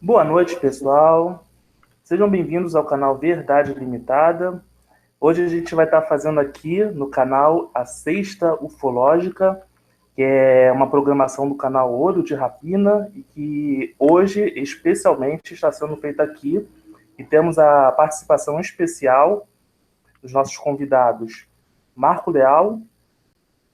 Boa noite, pessoal. Sejam bem-vindos ao canal Verdade Limitada. Hoje a gente vai estar fazendo aqui no canal a Sexta Ufológica, que é uma programação do canal Olho de Rapina e que hoje, especialmente, está sendo feita aqui. E temos a participação especial dos nossos convidados Marco Leal,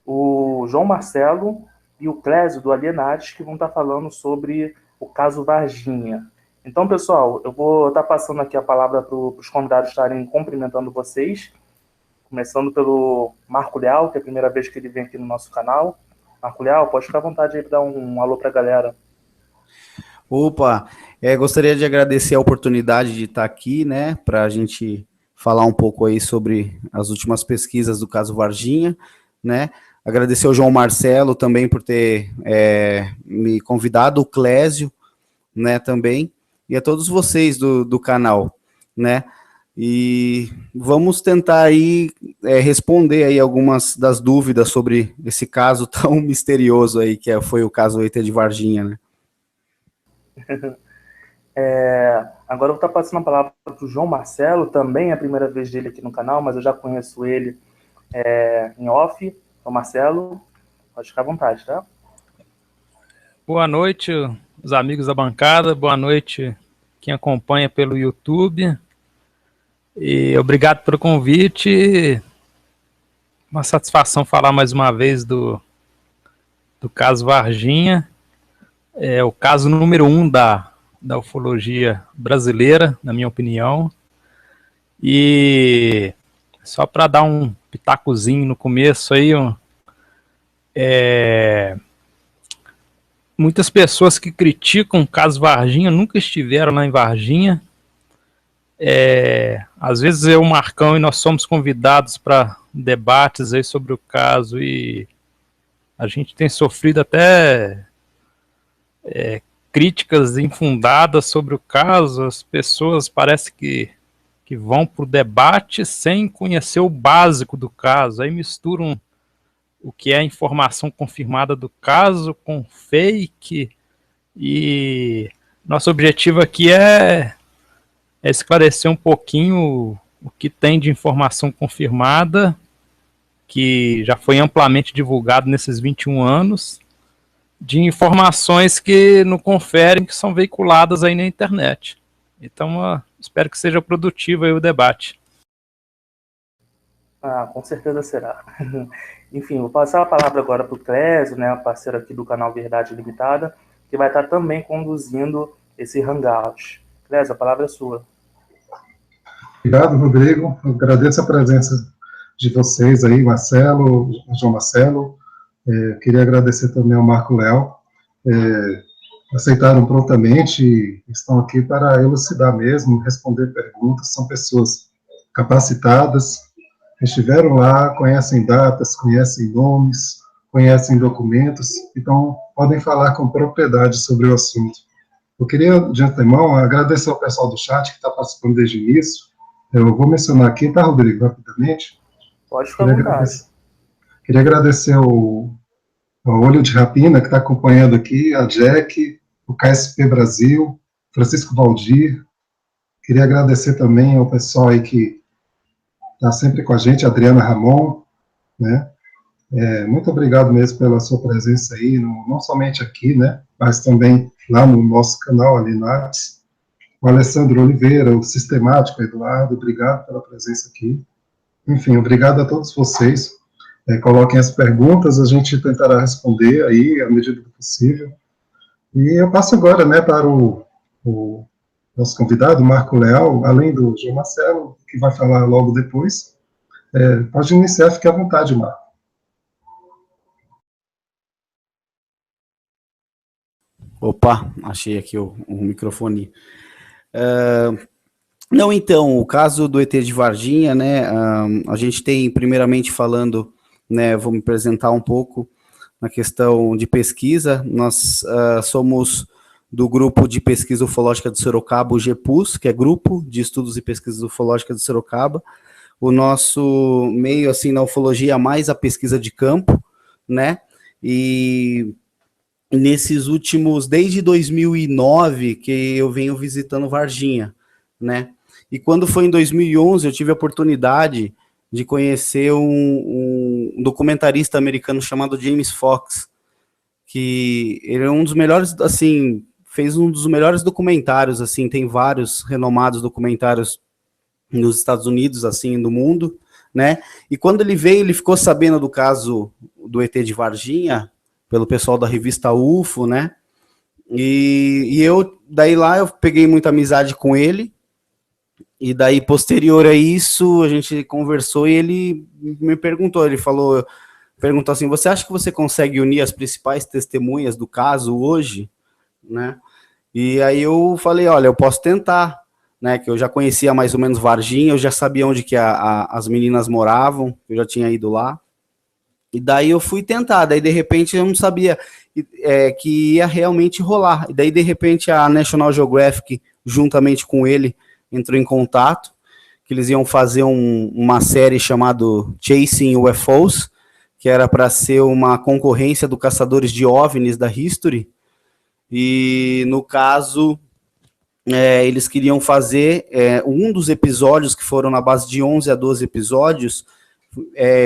o João Marcelo e o Clésio do Alienates, que vão estar falando sobre o caso Varginha. Então, pessoal, eu vou estar passando aqui a palavra para os convidados estarem cumprimentando vocês, começando pelo Marco Leal, que é a primeira vez que ele vem aqui no nosso canal. Marco Leal, pode ficar à vontade aí para dar um alô para a galera. Opa, gostaria de agradecer a oportunidade de estar aqui, né, para a gente falar um pouco aí sobre as últimas pesquisas do caso Varginha, né, agradecer ao João Marcelo também por ter me convidado, o Clésio, né, também, e a todos vocês do canal, né, e vamos tentar aí responder aí algumas das dúvidas sobre esse caso tão misterioso aí, que foi o caso ET de Varginha, né. Agora eu vou estar passando a palavra para o João Marcelo, também é a primeira vez dele aqui no canal, mas eu já conheço ele em off. João Marcelo, pode ficar à vontade, tá? Boa noite, os amigos da bancada, boa noite quem acompanha pelo YouTube, e obrigado pelo convite. Uma satisfação falar mais uma vez do caso Varginha, o caso número 1 da ufologia brasileira, na minha opinião, e só para dar um pitacozinho no começo aí, muitas pessoas que criticam o caso Varginha nunca estiveram lá em Varginha. Às vezes eu, o Marcão, e nós somos convidados para debates aí sobre o caso, e a gente tem sofrido até críticas infundadas sobre o caso. As pessoas parece que vão para o debate sem conhecer o básico do caso, aí misturam o que é informação confirmada do caso com fake, e nosso objetivo aqui é esclarecer um pouquinho o que tem de informação confirmada, que já foi amplamente divulgado nesses 21 anos, de informações que não conferem, que são veiculadas aí na internet. Então, espero que seja produtivo aí o debate. Com certeza será. Enfim, vou passar a palavra agora para o Clésio, né, parceiro aqui do canal Verdade Limitada, que vai estar também conduzindo esse hangout. Clésio, a palavra é sua. Obrigado, Rodrigo. Eu agradeço a presença de vocês aí, Marcelo, João Marcelo. Queria agradecer também ao Marco Leal. Aceitaram prontamente e estão aqui para elucidar mesmo, responder perguntas. São pessoas capacitadas, estiveram lá, conhecem datas, conhecem nomes, conhecem documentos, então podem falar com propriedade sobre o assunto. Eu queria, de antemão, agradecer ao pessoal do chat que está participando desde o início. Eu vou mencionar aqui, tá, Rodrigo, rapidamente? Pode ficar à vontade. Queria agradecer ao Olho de Rapina, que está acompanhando aqui, a Jack, o KSP Brasil, Francisco Valdir. Queria agradecer também ao pessoal aí que está sempre com a gente, Adriana Ramon, né? Muito obrigado mesmo pela sua presença aí, não somente aqui, né, mas também lá no nosso canal Alienates. O Alessandro Oliveira, o Sistemático, Eduardo, obrigado pela presença aqui. Enfim, obrigado a todos vocês. Coloquem as perguntas, a gente tentará responder aí, à medida do possível. E eu passo agora, né, para o nosso convidado, Marco Leal, além do João Marcelo, que vai falar logo depois. Pode iniciar, fique à vontade, Marco. Opa, achei aqui o microfone. Não, então, o caso do ET de Varginha, né, a gente tem, primeiramente falando, né, vou me apresentar um pouco na questão de pesquisa. Nós somos do grupo de pesquisa ufológica de Sorocaba, o GEPUS, que é Grupo de Estudos e Pesquisas Ufológicas de Sorocaba. O nosso meio, assim, na ufologia, mais a pesquisa de campo, né, e nesses últimos, desde 2009, que eu venho visitando Varginha, né? E quando foi em 2011, eu tive a oportunidade de conhecer um documentarista americano chamado James Fox, que ele é um dos melhores, assim, fez um dos melhores documentários, assim, tem vários renomados documentários nos Estados Unidos, assim, no mundo, né? E quando ele veio, ele ficou sabendo do caso do ET de Varginha, pelo pessoal da revista UFO, né? E eu, daí lá, eu peguei muita amizade com ele, e daí, posterior a isso, a gente conversou e ele me perguntou, perguntou assim, você acha que você consegue unir as principais testemunhas do caso hoje, né? E aí eu falei, olha, eu posso tentar, né? Que eu já conhecia mais ou menos Varginha, eu já sabia onde que as meninas moravam, eu já tinha ido lá. E daí eu fui tentar, daí de repente eu não sabia que ia realmente rolar. E daí de repente a National Geographic, juntamente com ele, entrou em contato, que eles iam fazer uma série chamada Chasing UFOs, que era para ser uma concorrência do Caçadores de OVNIs da History, e no caso, eles queriam fazer um dos episódios, que foram na base de 11 a 12 episódios,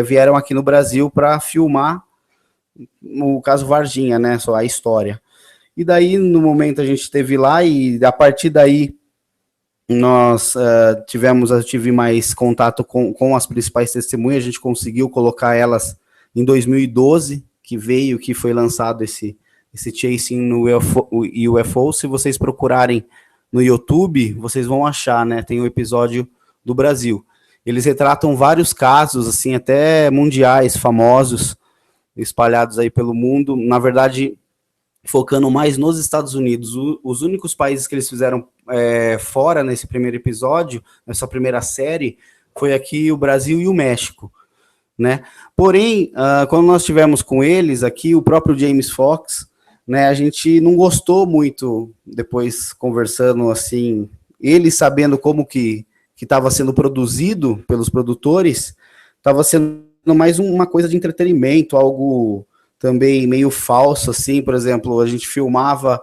vieram aqui no Brasil para filmar o caso Varginha, né, só a história. E daí, no momento, a gente esteve lá, e a partir daí, nós tive mais contato com as principais testemunhas, a gente conseguiu colocar elas em 2012, que foi lançado esse Chasing no UFO. Se vocês procurarem no YouTube, vocês vão achar, né, tem um episódio do Brasil. Eles retratam vários casos, assim, até mundiais, famosos, espalhados aí pelo mundo, na verdade, focando mais nos Estados Unidos. Os únicos países que eles fizeram fora nesse primeiro episódio, nessa primeira série, foi aqui o Brasil e o México, né? Porém, quando nós estivemos com eles aqui, o próprio James Fox, né, a gente não gostou muito, depois conversando assim, ele sabendo como que estava sendo produzido pelos produtores, estava sendo mais uma coisa de entretenimento, algo também meio falso, assim. Por exemplo, a gente filmava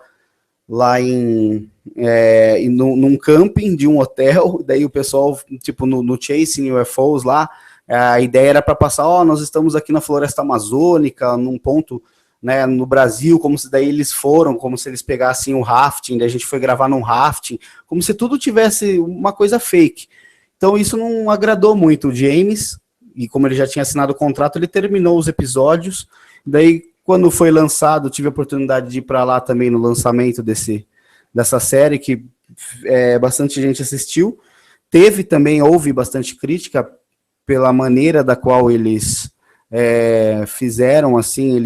lá num camping de um hotel, daí o pessoal, tipo, no Chasing UFOs lá, a ideia era para passar, nós estamos aqui na floresta amazônica, num ponto, né, no Brasil, como se daí eles foram, como se eles pegassem o rafting, daí a gente foi gravar num rafting, como se tudo tivesse uma coisa fake. Então isso não agradou muito o James, e como ele já tinha assinado o contrato, ele terminou os episódios. Daí, quando foi lançado, tive a oportunidade de ir para lá também no lançamento dessa série, que bastante gente assistiu. Houve bastante crítica pela maneira da qual eles fizeram, assim,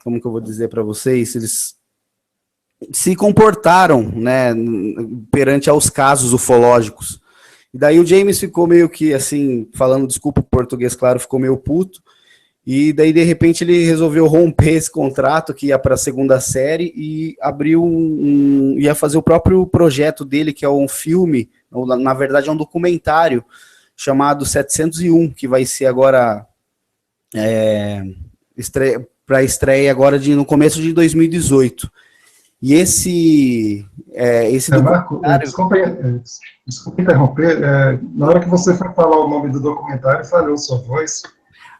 como que eu vou dizer para vocês, eles se comportaram, né, perante aos casos ufológicos. E daí o James ficou meio que, assim, falando, desculpa o português, claro, ficou meio puto, e daí, de repente, ele resolveu romper esse contrato, que ia para a segunda série, e abriu ia fazer o próprio projeto dele, que é um filme, ou, na verdade é um documentário, chamado 701, que vai ser agora, para estreia agora no começo de 2018. E esse Marco, desculpa interromper, na hora que você foi falar o nome do documentário, falhou sua voz.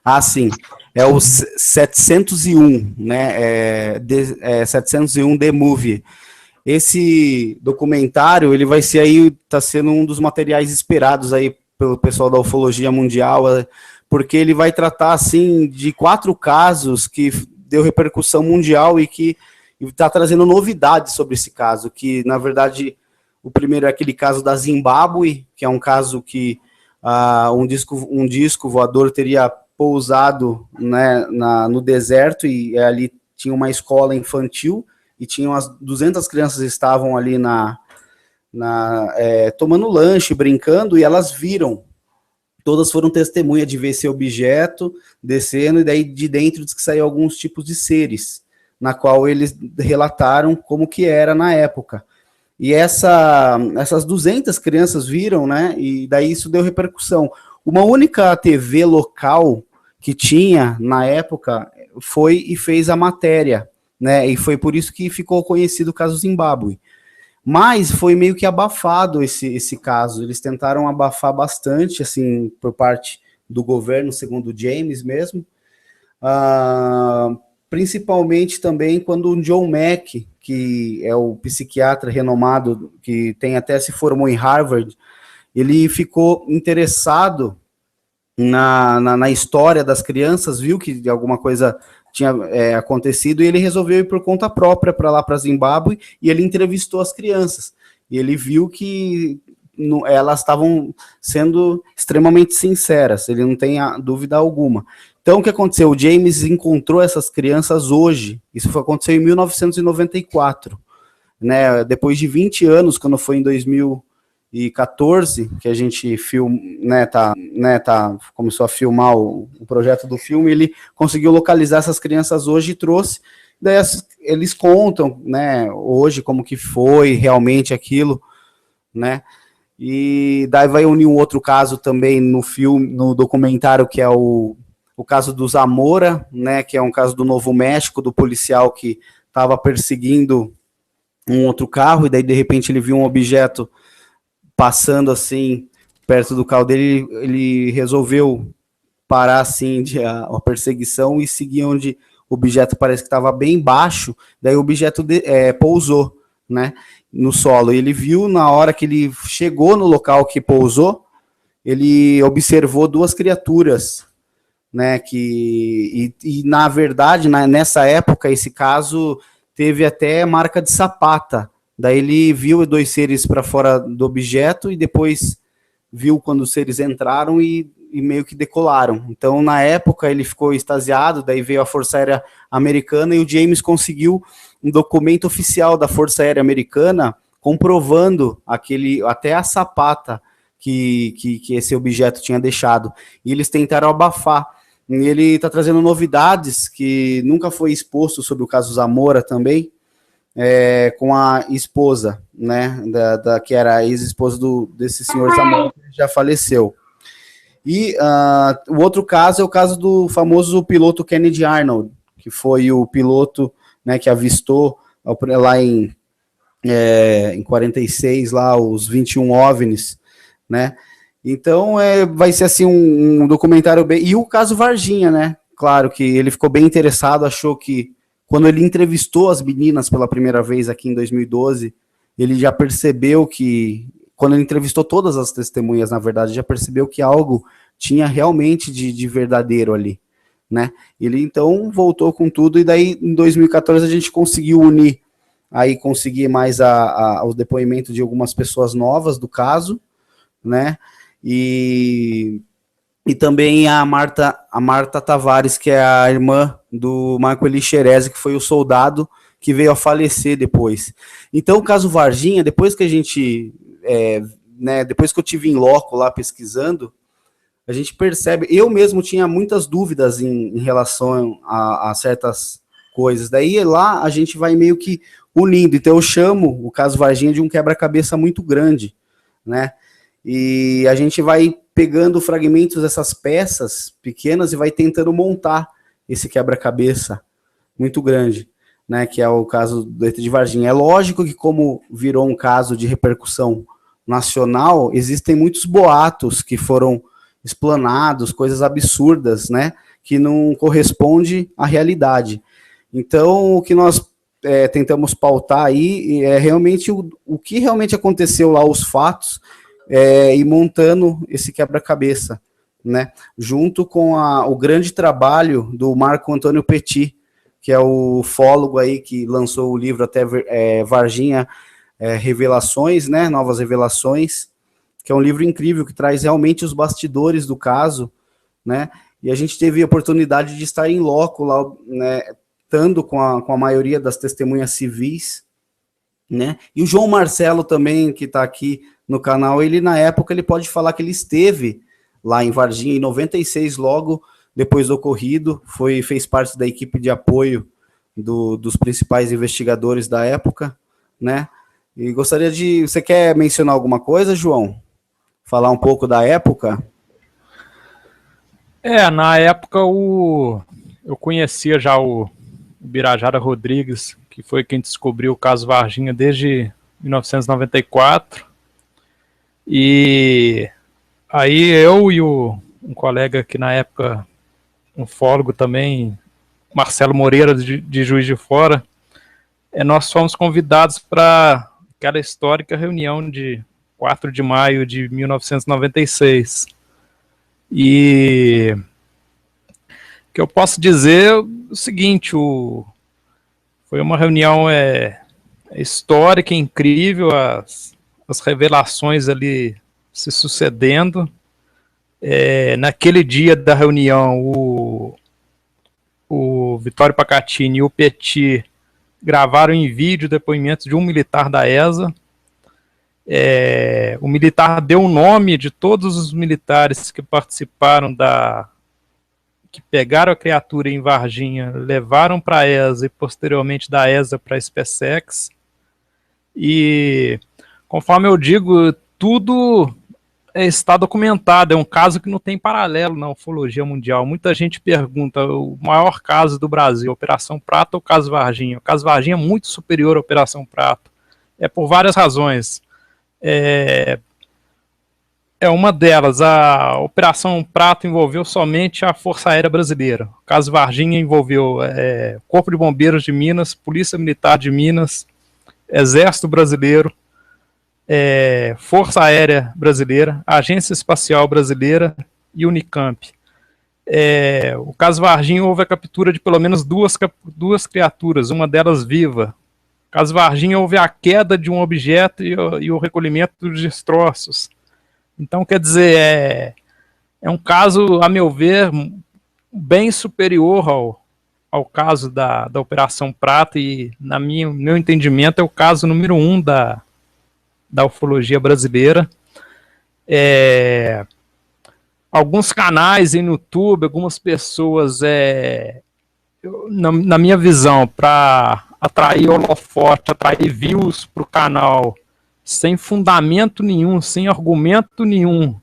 Ah, sim, é o 701, né, 701 The Movie. Esse documentário, ele vai ser aí, tá sendo um dos materiais esperados aí pelo pessoal da ufologia mundial, porque ele vai tratar, assim, de 4 casos que deu repercussão mundial e que está trazendo novidades sobre esse caso, que, na verdade, o primeiro é aquele caso da Zimbábue, que é um caso que um disco voador teria pousado, né, no deserto, e ali tinha uma escola infantil, e tinham 200 crianças estavam ali tomando lanche, brincando, e elas viram, todas foram testemunha de ver esse objeto descendo, e daí de dentro diz que saiu alguns tipos de seres, na qual eles relataram como que era na época. E essas 200 crianças viram, né, e daí isso deu repercussão. Uma única TV local que tinha, na época, foi e fez a matéria, né? E foi por isso que ficou conhecido o caso Zimbábue. Mas foi meio que abafado esse caso. Eles tentaram abafar bastante, assim, por parte do governo, segundo o James mesmo. Principalmente também quando o John Mack, que é o psiquiatra renomado, que até se formou em Harvard, ele ficou interessado na história das crianças, viu que alguma coisa tinha acontecido, e ele resolveu ir por conta própria para lá, para Zimbábue, e ele entrevistou as crianças, e ele viu que elas estavam sendo extremamente sinceras, ele não tem dúvida alguma. Então, o que aconteceu? O James encontrou essas crianças hoje, isso aconteceu em 1994, né, depois de 20 anos, quando foi em 2014, que a gente começou a filmar o projeto do filme, ele conseguiu localizar essas crianças hoje e trouxe, daí eles contam, né, hoje como que foi realmente aquilo, né, e daí vai unir um outro caso também no filme, no documentário, que é o caso do Zamora, né, que é um caso do Novo México, do policial que estava perseguindo um outro carro, e daí de repente ele viu um objeto passando assim, perto do carro dele, ele resolveu parar assim a perseguição e seguir onde o objeto parece que estava bem baixo, daí o objeto pousou, né, no solo. Ele viu, na hora que ele chegou no local que pousou, ele observou duas criaturas, né, e na verdade, nessa época, esse caso teve até marca de sapata. Daí ele viu dois seres para fora do objeto e depois viu quando os seres entraram e meio que decolaram. Então, na época, ele ficou extasiado, daí veio a Força Aérea Americana e o James conseguiu um documento oficial da Força Aérea Americana comprovando até a sapata que esse objeto tinha deixado. E eles tentaram abafar. E ele está trazendo novidades que nunca foi exposto sobre o caso Zamora também, com a esposa, né, que era a ex-esposa desse senhor Zamora, que já faleceu. E o outro caso é o caso do famoso piloto Kennedy Arnold, que foi o piloto, né, que avistou lá em 46, lá, os 21 OVNIs, né? Então, vai ser assim um documentário bem... E o caso Varginha, né? Claro que ele ficou bem interessado, achou que quando ele entrevistou as meninas pela primeira vez aqui em 2012, ele já percebeu que, quando ele entrevistou todas as testemunhas, na verdade, já percebeu que algo tinha realmente de verdadeiro ali, né? Ele então voltou com tudo, e daí em 2014 a gente conseguiu unir, aí conseguir mais o depoimento de algumas pessoas novas do caso, né? E também a Marta Tavares, que é a irmã do Marco Elixerese, que foi o soldado que veio a falecer depois. Então, o caso Varginha, depois que a gente, depois que eu tive em loco lá pesquisando, a gente percebe, eu mesmo tinha muitas dúvidas em relação a certas coisas, daí lá a gente vai meio que unindo, então eu chamo o caso Varginha de um quebra-cabeça muito grande, né? E a gente vai pegando fragmentos dessas peças pequenas e vai tentando montar esse quebra-cabeça muito grande, né, que é o caso do ET de Varginha. É lógico que, como virou um caso de repercussão nacional, existem muitos boatos que foram explanados, coisas absurdas, né, que não corresponde à realidade. Então, o que nós tentamos pautar aí é realmente o que realmente aconteceu lá, os fatos, e montando esse quebra-cabeça, né, junto com o grande trabalho do Marco Antônio Petit, que é o ufólogo aí que lançou o livro até Varginha, Revelações, né, Novas Revelações, que é um livro incrível, que traz realmente os bastidores do caso, né, e a gente teve a oportunidade de estar em loco lá, né, estando com a maioria das testemunhas civis, né, e o João Marcelo também, que está aqui no canal, ele na época ele pode falar que ele esteve lá em Varginha em 96, logo depois do ocorrido, fez parte da equipe de apoio dos principais investigadores da época, né? E gostaria de... Você quer mencionar alguma coisa, João? Falar um pouco da época? Na época eu conhecia já o Birajara Rodrigues, que foi quem descobriu o caso Varginha desde 1994. E aí eu e um colega que na época, um ufólogo também, Marcelo Moreira, de Juiz de Fora, nós fomos convidados para aquela histórica reunião de 4 de maio de 1996. E o que eu posso dizer é o seguinte, foi uma reunião histórica, incrível, as revelações ali se sucedendo. Naquele dia da reunião, o Vitório Pacatini e o Petit gravaram em vídeo depoimentos de um militar da ESA. O militar deu o nome de todos os militares que participaram que pegaram a criatura em Varginha, levaram para a ESA e posteriormente da ESA para a SpaceX. E, conforme eu digo, tudo está documentado, é um caso que não tem paralelo na ufologia mundial. Muita gente pergunta, o maior caso do Brasil, Operação Prato ou o caso Varginha? O caso Varginha é muito superior à Operação Prato, por várias razões. Uma delas, a Operação Prato envolveu somente a Força Aérea Brasileira. O caso Varginha envolveu Corpo de Bombeiros de Minas, Polícia Militar de Minas, Exército Brasileiro, Força Aérea Brasileira, Agência Espacial Brasileira e Unicamp. O caso Varginha houve a captura de pelo menos duas criaturas, uma delas viva. No caso Varginha houve a queda de um objeto e o recolhimento dos destroços. Então, quer dizer, é um caso, a meu ver, bem superior ao caso da Operação Prato e, meu entendimento, é o caso número 1 da ufologia brasileira. Alguns canais no YouTube, algumas pessoas, na minha visão, para atrair holofote, atrair views para o canal, sem fundamento nenhum, sem argumento nenhum,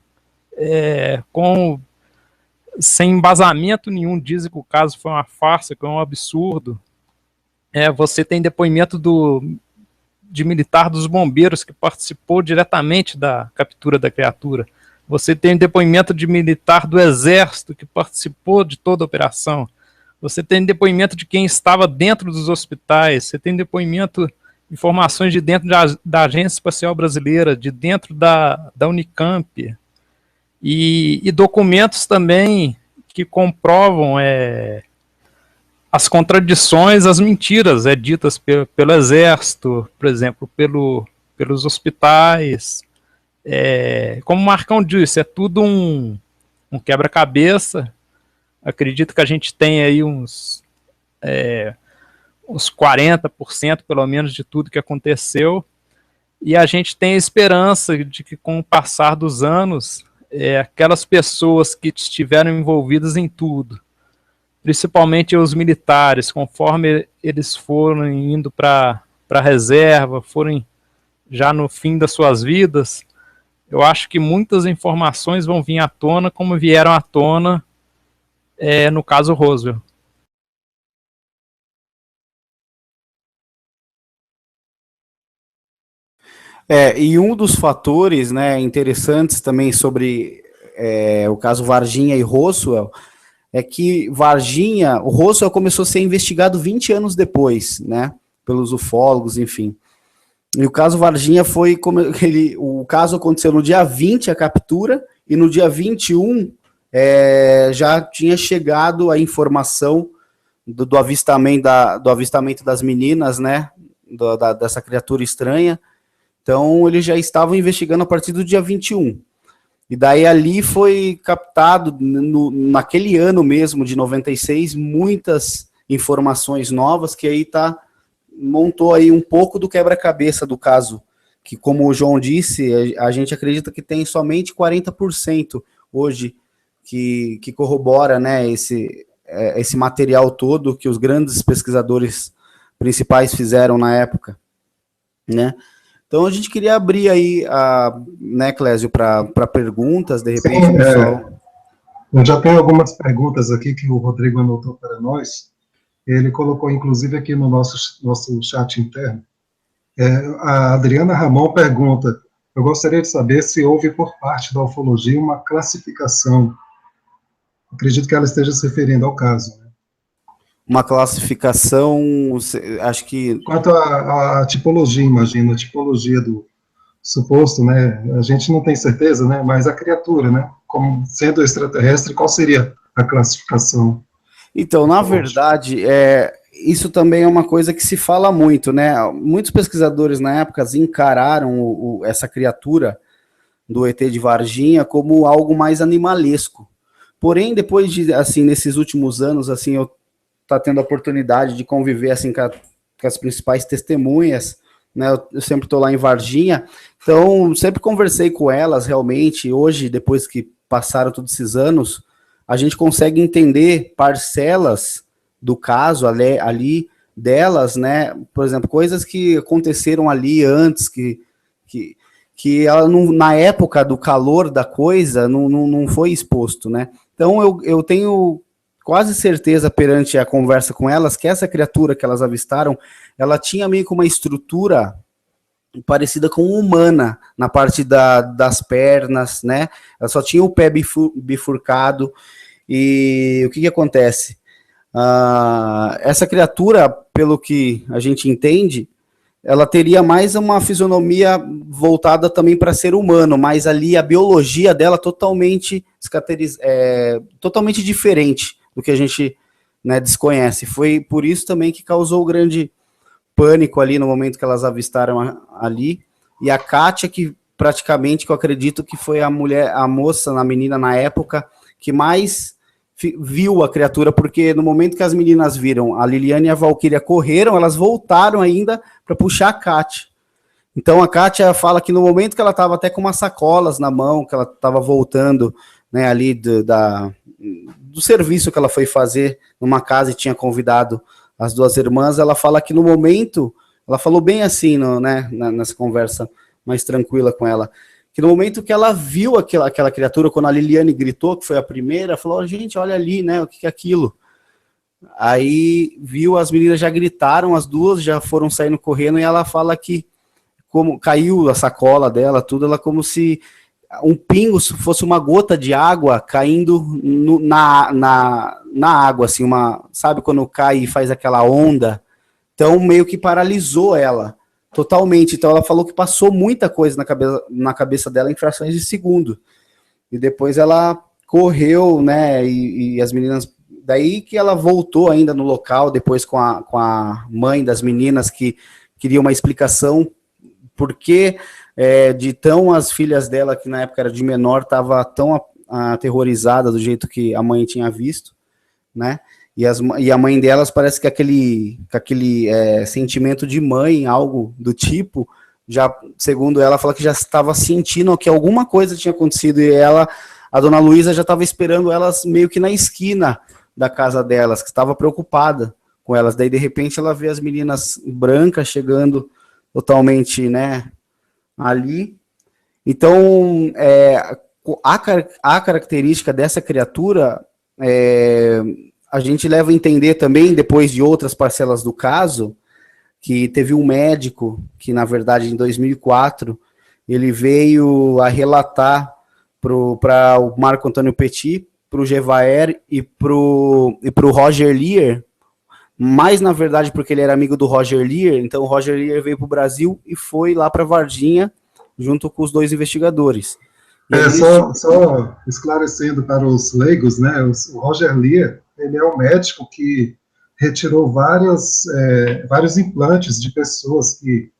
sem embasamento nenhum, dizem que o caso foi uma farsa, que é um absurdo. Você tem depoimento de militar dos bombeiros que participou diretamente da captura da criatura. Você tem depoimento de militar do Exército que participou de toda a operação. Você tem depoimento de quem estava dentro dos hospitais. Você tem depoimento, informações de dentro da Agência Espacial Brasileira, de dentro da Unicamp. E documentos também que comprovam as contradições, as mentiras ditas pelo Exército, por exemplo, pelos hospitais. Como o Marcão disse, é tudo um quebra-cabeça. Acredito que a gente tem aí uns 40% pelo menos de tudo que aconteceu, e a gente tem a esperança de que com o passar dos anos, aquelas pessoas que estiveram envolvidas em tudo, principalmente os militares, conforme eles foram indo para a reserva, forem já no fim das suas vidas, eu acho que muitas informações vão vir à tona como vieram à tona no caso Roswell. E um dos fatores, né, interessantes também sobre o caso Varginha e Roswell é que o Roswell começou a ser investigado 20 anos depois, né, pelos ufólogos, enfim. E o caso Varginha o caso aconteceu no dia 20, a captura, e no dia 21 já tinha chegado a informação do avistamento das meninas, né, dessa criatura estranha. Então, eles já estavam investigando a partir do dia 21. E daí ali foi captado, naquele ano mesmo, de 96, muitas informações novas, que aí montou aí um pouco do quebra-cabeça do caso, que como o João disse, a gente acredita que tem somente 40% hoje que corrobora, né, esse material todo que os grandes pesquisadores principais fizeram na época, né? Então a gente queria abrir aí, né, Clésio, para perguntas, de repente, pessoal. Eu já tenho algumas perguntas aqui que o Rodrigo anotou para nós. Ele colocou, inclusive, aqui no nosso chat interno. A Adriana Ramon pergunta: eu gostaria de saber se houve por parte da ufologia uma classificação. Acredito que ela esteja se referindo ao caso, né? Uma classificação, acho que... Quanto à tipologia, imagina, a tipologia do suposto, né? A gente não tem certeza, né? Mas a criatura, né? Como sendo extraterrestre, qual seria a classificação? Então, na verdade, isso também é uma coisa que se fala muito, né? Muitos pesquisadores na época encararam essa criatura do ET de Varginha como algo mais animalesco. Porém, depois de, assim, nesses últimos anos, assim, eu tá tendo a oportunidade de conviver, assim, com as principais testemunhas, né? Eu sempre estou lá em Varginha, então sempre conversei com elas, realmente. Hoje, depois que passaram todos esses anos, a gente consegue entender parcelas do caso ali delas, né? Por exemplo, coisas que aconteceram ali antes, que ela não, na época do calor da coisa, não foi exposto, né? Então eu tenho quase certeza perante a conversa com elas que essa criatura que elas avistaram, ela tinha meio que uma estrutura parecida com humana na parte das pernas, né? Ela só tinha o pé bifurcado. E o que acontece? Essa criatura, pelo que a gente entende, ela teria mais uma fisionomia voltada também para ser humano, mas ali a biologia dela totalmente totalmente diferente do que a gente, né, desconhece. Foi por isso também que causou grande pânico ali no momento que elas avistaram ali. E a Kátia, que praticamente, que eu acredito que foi a moça, a menina na época, que mais viu a criatura, porque no momento que as meninas viram, a Liliane e a Valquíria correram, elas voltaram ainda para puxar a Kátia. Então a Kátia fala que no momento que ela estava até com umas sacolas na mão, que ela estava voltando, né, ali do serviço que ela foi fazer numa casa e tinha convidado as duas irmãs, ela fala que no momento, ela falou bem assim, né, nessa conversa mais tranquila com ela, que no momento que ela viu aquela criatura, quando a Liliane gritou, que foi a primeira, falou: gente, olha ali, né, o que é aquilo? Aí viu, as meninas já gritaram, as duas já foram saindo correndo, e ela fala que como caiu a sacola dela, tudo, ela como se um pingo fosse uma gota de água caindo na água, assim, sabe quando cai e faz aquela onda? Então meio que paralisou ela totalmente. Então ela falou que passou muita coisa na cabeça dela em frações de segundo. E depois ela correu, né, e as meninas... Daí que ela voltou ainda no local, depois com a mãe das meninas, que queria uma explicação porque as filhas dela, que na época era de menor, estava tão aterrorizada do jeito que a mãe tinha visto, né? E a mãe delas parece que aquele sentimento de mãe, algo do tipo, já, segundo ela, fala que já estava sentindo que alguma coisa tinha acontecido, e a dona Luísa já estava esperando elas meio que na esquina da casa delas, que estava preocupada com elas. Daí, de repente, ela vê as meninas brancas chegando totalmente, né, ali. Então, a característica dessa criatura, a gente leva a entender também, depois de outras parcelas do caso, que teve um médico que, na verdade, em 2004, ele veio a relatar para o Marco Antônio Petit, para o Gevaer e para o Roger Lear, mas, na verdade, porque ele era amigo do Roger Lear, então o Roger Lear veio para o Brasil e foi lá para Varginha, junto com os dois investigadores. Só esclarecendo para os leigos, né, o Roger Lear, ele é um médico que retirou vários implantes de pessoas que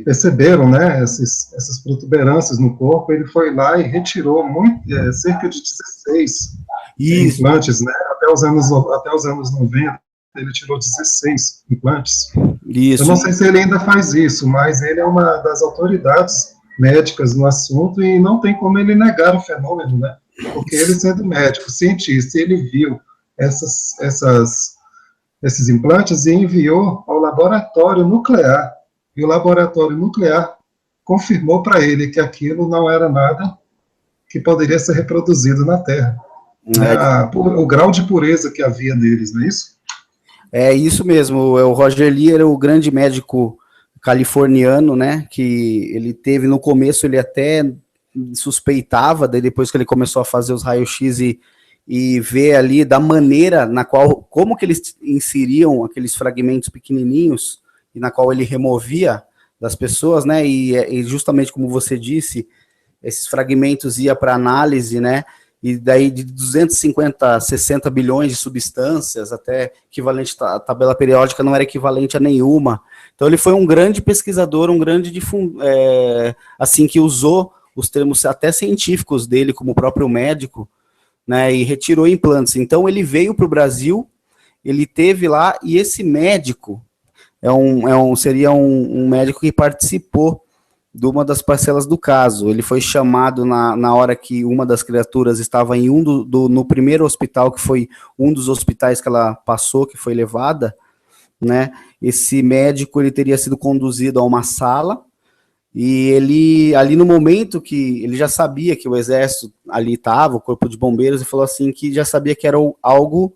perceberam, né, essas protuberâncias no corpo. Ele foi lá e retirou cerca de 16 implantes, né, até os anos 90, ele tirou 16 implantes. Isso. Eu não sei se ele ainda faz isso, mas ele é uma das autoridades médicas no assunto e não tem como ele negar o fenômeno, né? Porque ele, sendo médico, cientista, ele viu esses implantes e enviou ao laboratório nuclear. E o laboratório nuclear confirmou para ele que aquilo não era nada que poderia ser reproduzido na Terra. O grau de pureza que havia neles, não é isso? É isso mesmo, o Roger Lee era o grande médico californiano, né, que ele teve no começo, ele até suspeitava, daí depois que ele começou a fazer os raios-x e ver ali da maneira na qual, como que eles inseriam aqueles fragmentos pequenininhos e na qual ele removia das pessoas, né, e justamente como você disse, esses fragmentos ia para análise, né, e daí de 250 a 60 bilhões de substâncias, até equivalente à tabela periódica não era equivalente a nenhuma. Então ele foi um grande pesquisador, um grande assim, que usou os termos até científicos dele como próprio médico, né, e retirou implantes. Então ele veio para o Brasil, ele teve lá, e esse médico seria um médico que participou de uma das parcelas do caso. Ele foi chamado na hora que uma das criaturas estava em no primeiro hospital, que foi um dos hospitais que ela passou, que foi levada, né? Esse médico, ele teria sido conduzido a uma sala, e ele, ali no momento que ele já sabia que o exército ali estava, o corpo de bombeiros, e falou assim que já sabia que era algo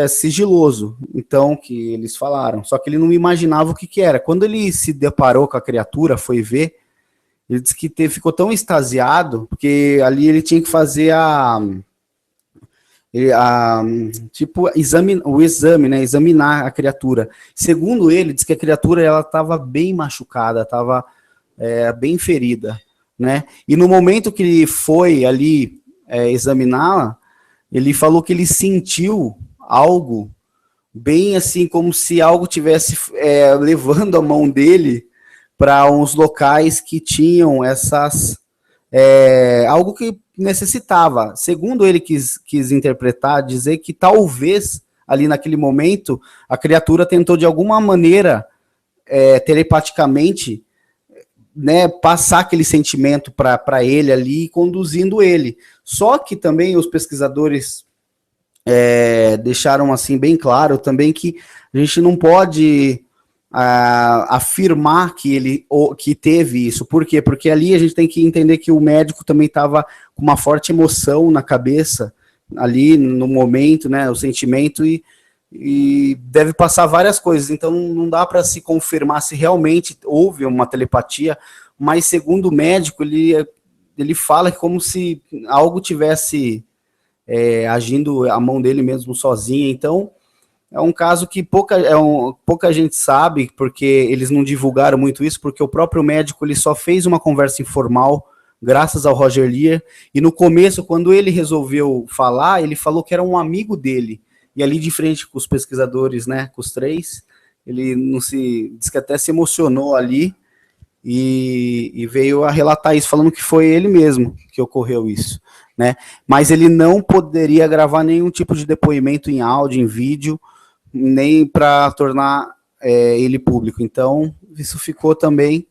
sigiloso, então, que eles falaram, só que ele não imaginava o que era. Quando ele se deparou com a criatura, foi ver, ele disse que ficou tão extasiado, porque ali ele tinha que fazer o exame, né, examinar a criatura. Segundo ele, disse que a criatura ela estava bem machucada, estava bem ferida, né, e no momento que ele foi ali examiná-la, ele falou que ele sentiu algo bem assim, como se algo tivesse levando a mão dele para uns locais que tinham algo que necessitava. Segundo ele quis interpretar, dizer que talvez ali naquele momento a criatura tentou de alguma maneira telepaticamente, né, passar aquele sentimento para ele ali, conduzindo ele. Só que também os pesquisadores deixaram assim bem claro também que a gente não pode afirmar que teve isso. Por quê? Porque ali a gente tem que entender que o médico também estava com uma forte emoção na cabeça, ali no momento, né, o sentimento, e deve passar várias coisas, então não dá para se confirmar se realmente houve uma telepatia, mas segundo o médico, ele fala que como se algo tivesse agindo a mão dele mesmo sozinha. Então é um caso que pouca gente sabe, porque eles não divulgaram muito isso, porque o próprio médico ele só fez uma conversa informal, graças ao Roger Lear, e no começo, quando ele resolveu falar, ele falou que era um amigo dele, e ali de frente com os pesquisadores, né, com os três, ele diz que até se emocionou ali, e veio a relatar isso, falando que foi ele mesmo que ocorreu isso, né, mas ele não poderia gravar nenhum tipo de depoimento em áudio, em vídeo, nem para tornar ele público. Então, isso ficou também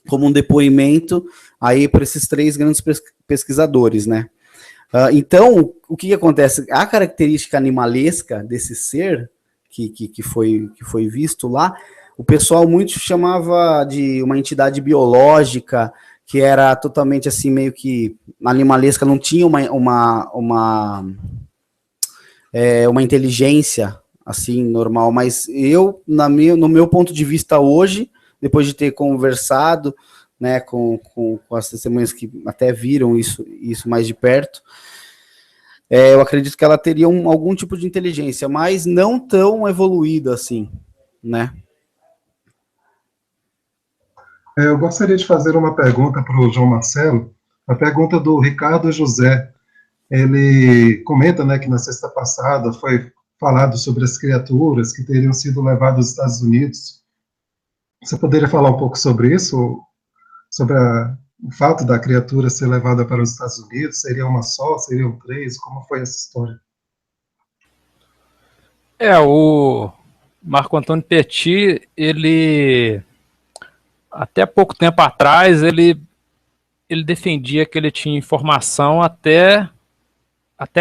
como um depoimento aí para esses três grandes pesquisadores, né. Então, o que acontece? A característica animalesca desse ser que foi visto lá, o pessoal muito chamava de uma entidade biológica, que era totalmente assim, meio que animalesca, não tinha uma inteligência assim normal, mas no meu ponto de vista hoje, depois de ter conversado, né, com as testemunhas que até viram isso mais de perto, eu acredito que ela teria algum tipo de inteligência, mas não tão evoluída assim, né? Eu gostaria de fazer uma pergunta para o João Marcelo, a pergunta do Ricardo José. Ele comenta, né, que na sexta passada foi falado sobre as criaturas que teriam sido levadas aos Estados Unidos. Você poderia falar um pouco sobre isso? Sobre o fato da criatura ser levada para os Estados Unidos? Seria uma só? Seriam três? Como foi essa história? O Marco Antônio Petit, ele, até pouco tempo atrás, ele defendia que ele tinha informação até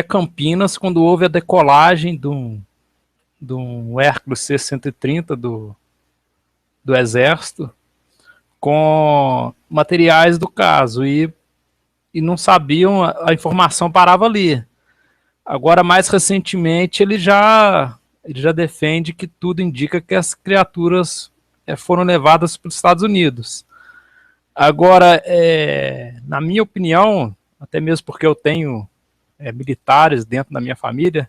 Campinas, quando houve a decolagem de um Hércules C-130 do Exército, com materiais do caso, e não sabiam, a informação parava ali. Agora, mais recentemente, ele já defende que tudo indica que as criaturas foram levadas para os Estados Unidos. Agora, na minha opinião, até mesmo porque eu tenho militares dentro da minha família,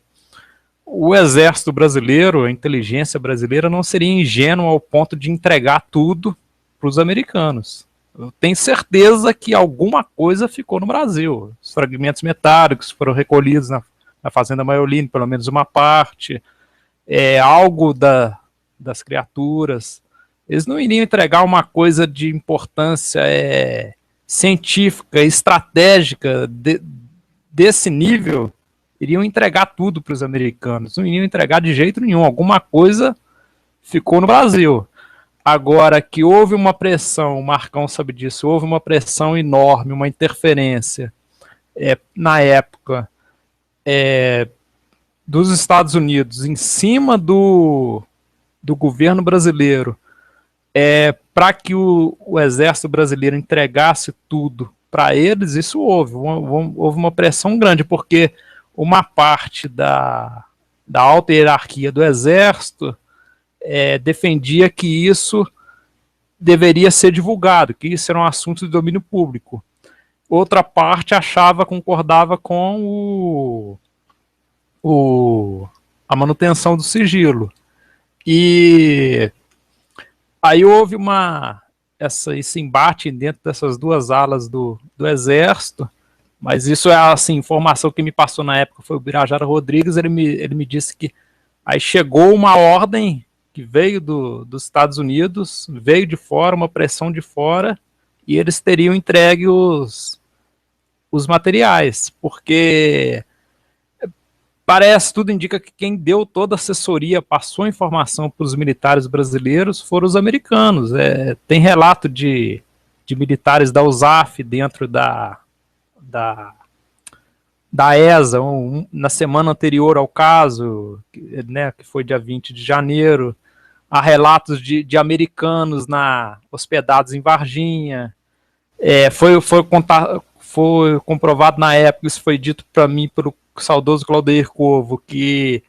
o exército brasileiro, a inteligência brasileira não seria ingênua ao ponto de entregar tudo para os americanos. Eu tenho certeza que alguma coisa ficou no Brasil. Os fragmentos metálicos foram recolhidos na Fazenda Maiolini, pelo menos uma parte, algo das criaturas. Eles não iriam entregar uma coisa de importância científica, estratégica desse nível, iriam entregar tudo para os americanos, não iriam entregar de jeito nenhum, alguma coisa ficou no Brasil. Agora, que houve uma pressão, o Marcão sabe disso, houve uma pressão enorme, uma interferência, na época, dos Estados Unidos, em cima do governo brasileiro, para que o exército brasileiro entregasse tudo para eles, isso houve uma pressão grande, porque uma parte da alta hierarquia do exército defendia que isso deveria ser divulgado, que isso era um assunto de domínio público. Outra parte concordava com a manutenção do sigilo. E aí houve esse embate dentro dessas duas alas do exército, mas isso assim, informação que me passou na época foi o Birajara Rodrigues, ele me disse que aí chegou uma ordem que veio dos Estados Unidos, veio de fora, uma pressão de fora, e eles teriam entregue os materiais, porque tudo indica que quem deu toda a assessoria, passou a informação para os militares brasileiros foram os americanos. Tem relato de militares da USAF dentro da ESA, na semana anterior ao caso, né, que foi dia 20 de janeiro, há relatos de americanos hospedados em Varginha. Foi comprovado na época, isso foi dito para mim pelo saudoso Claudeir Corvo, que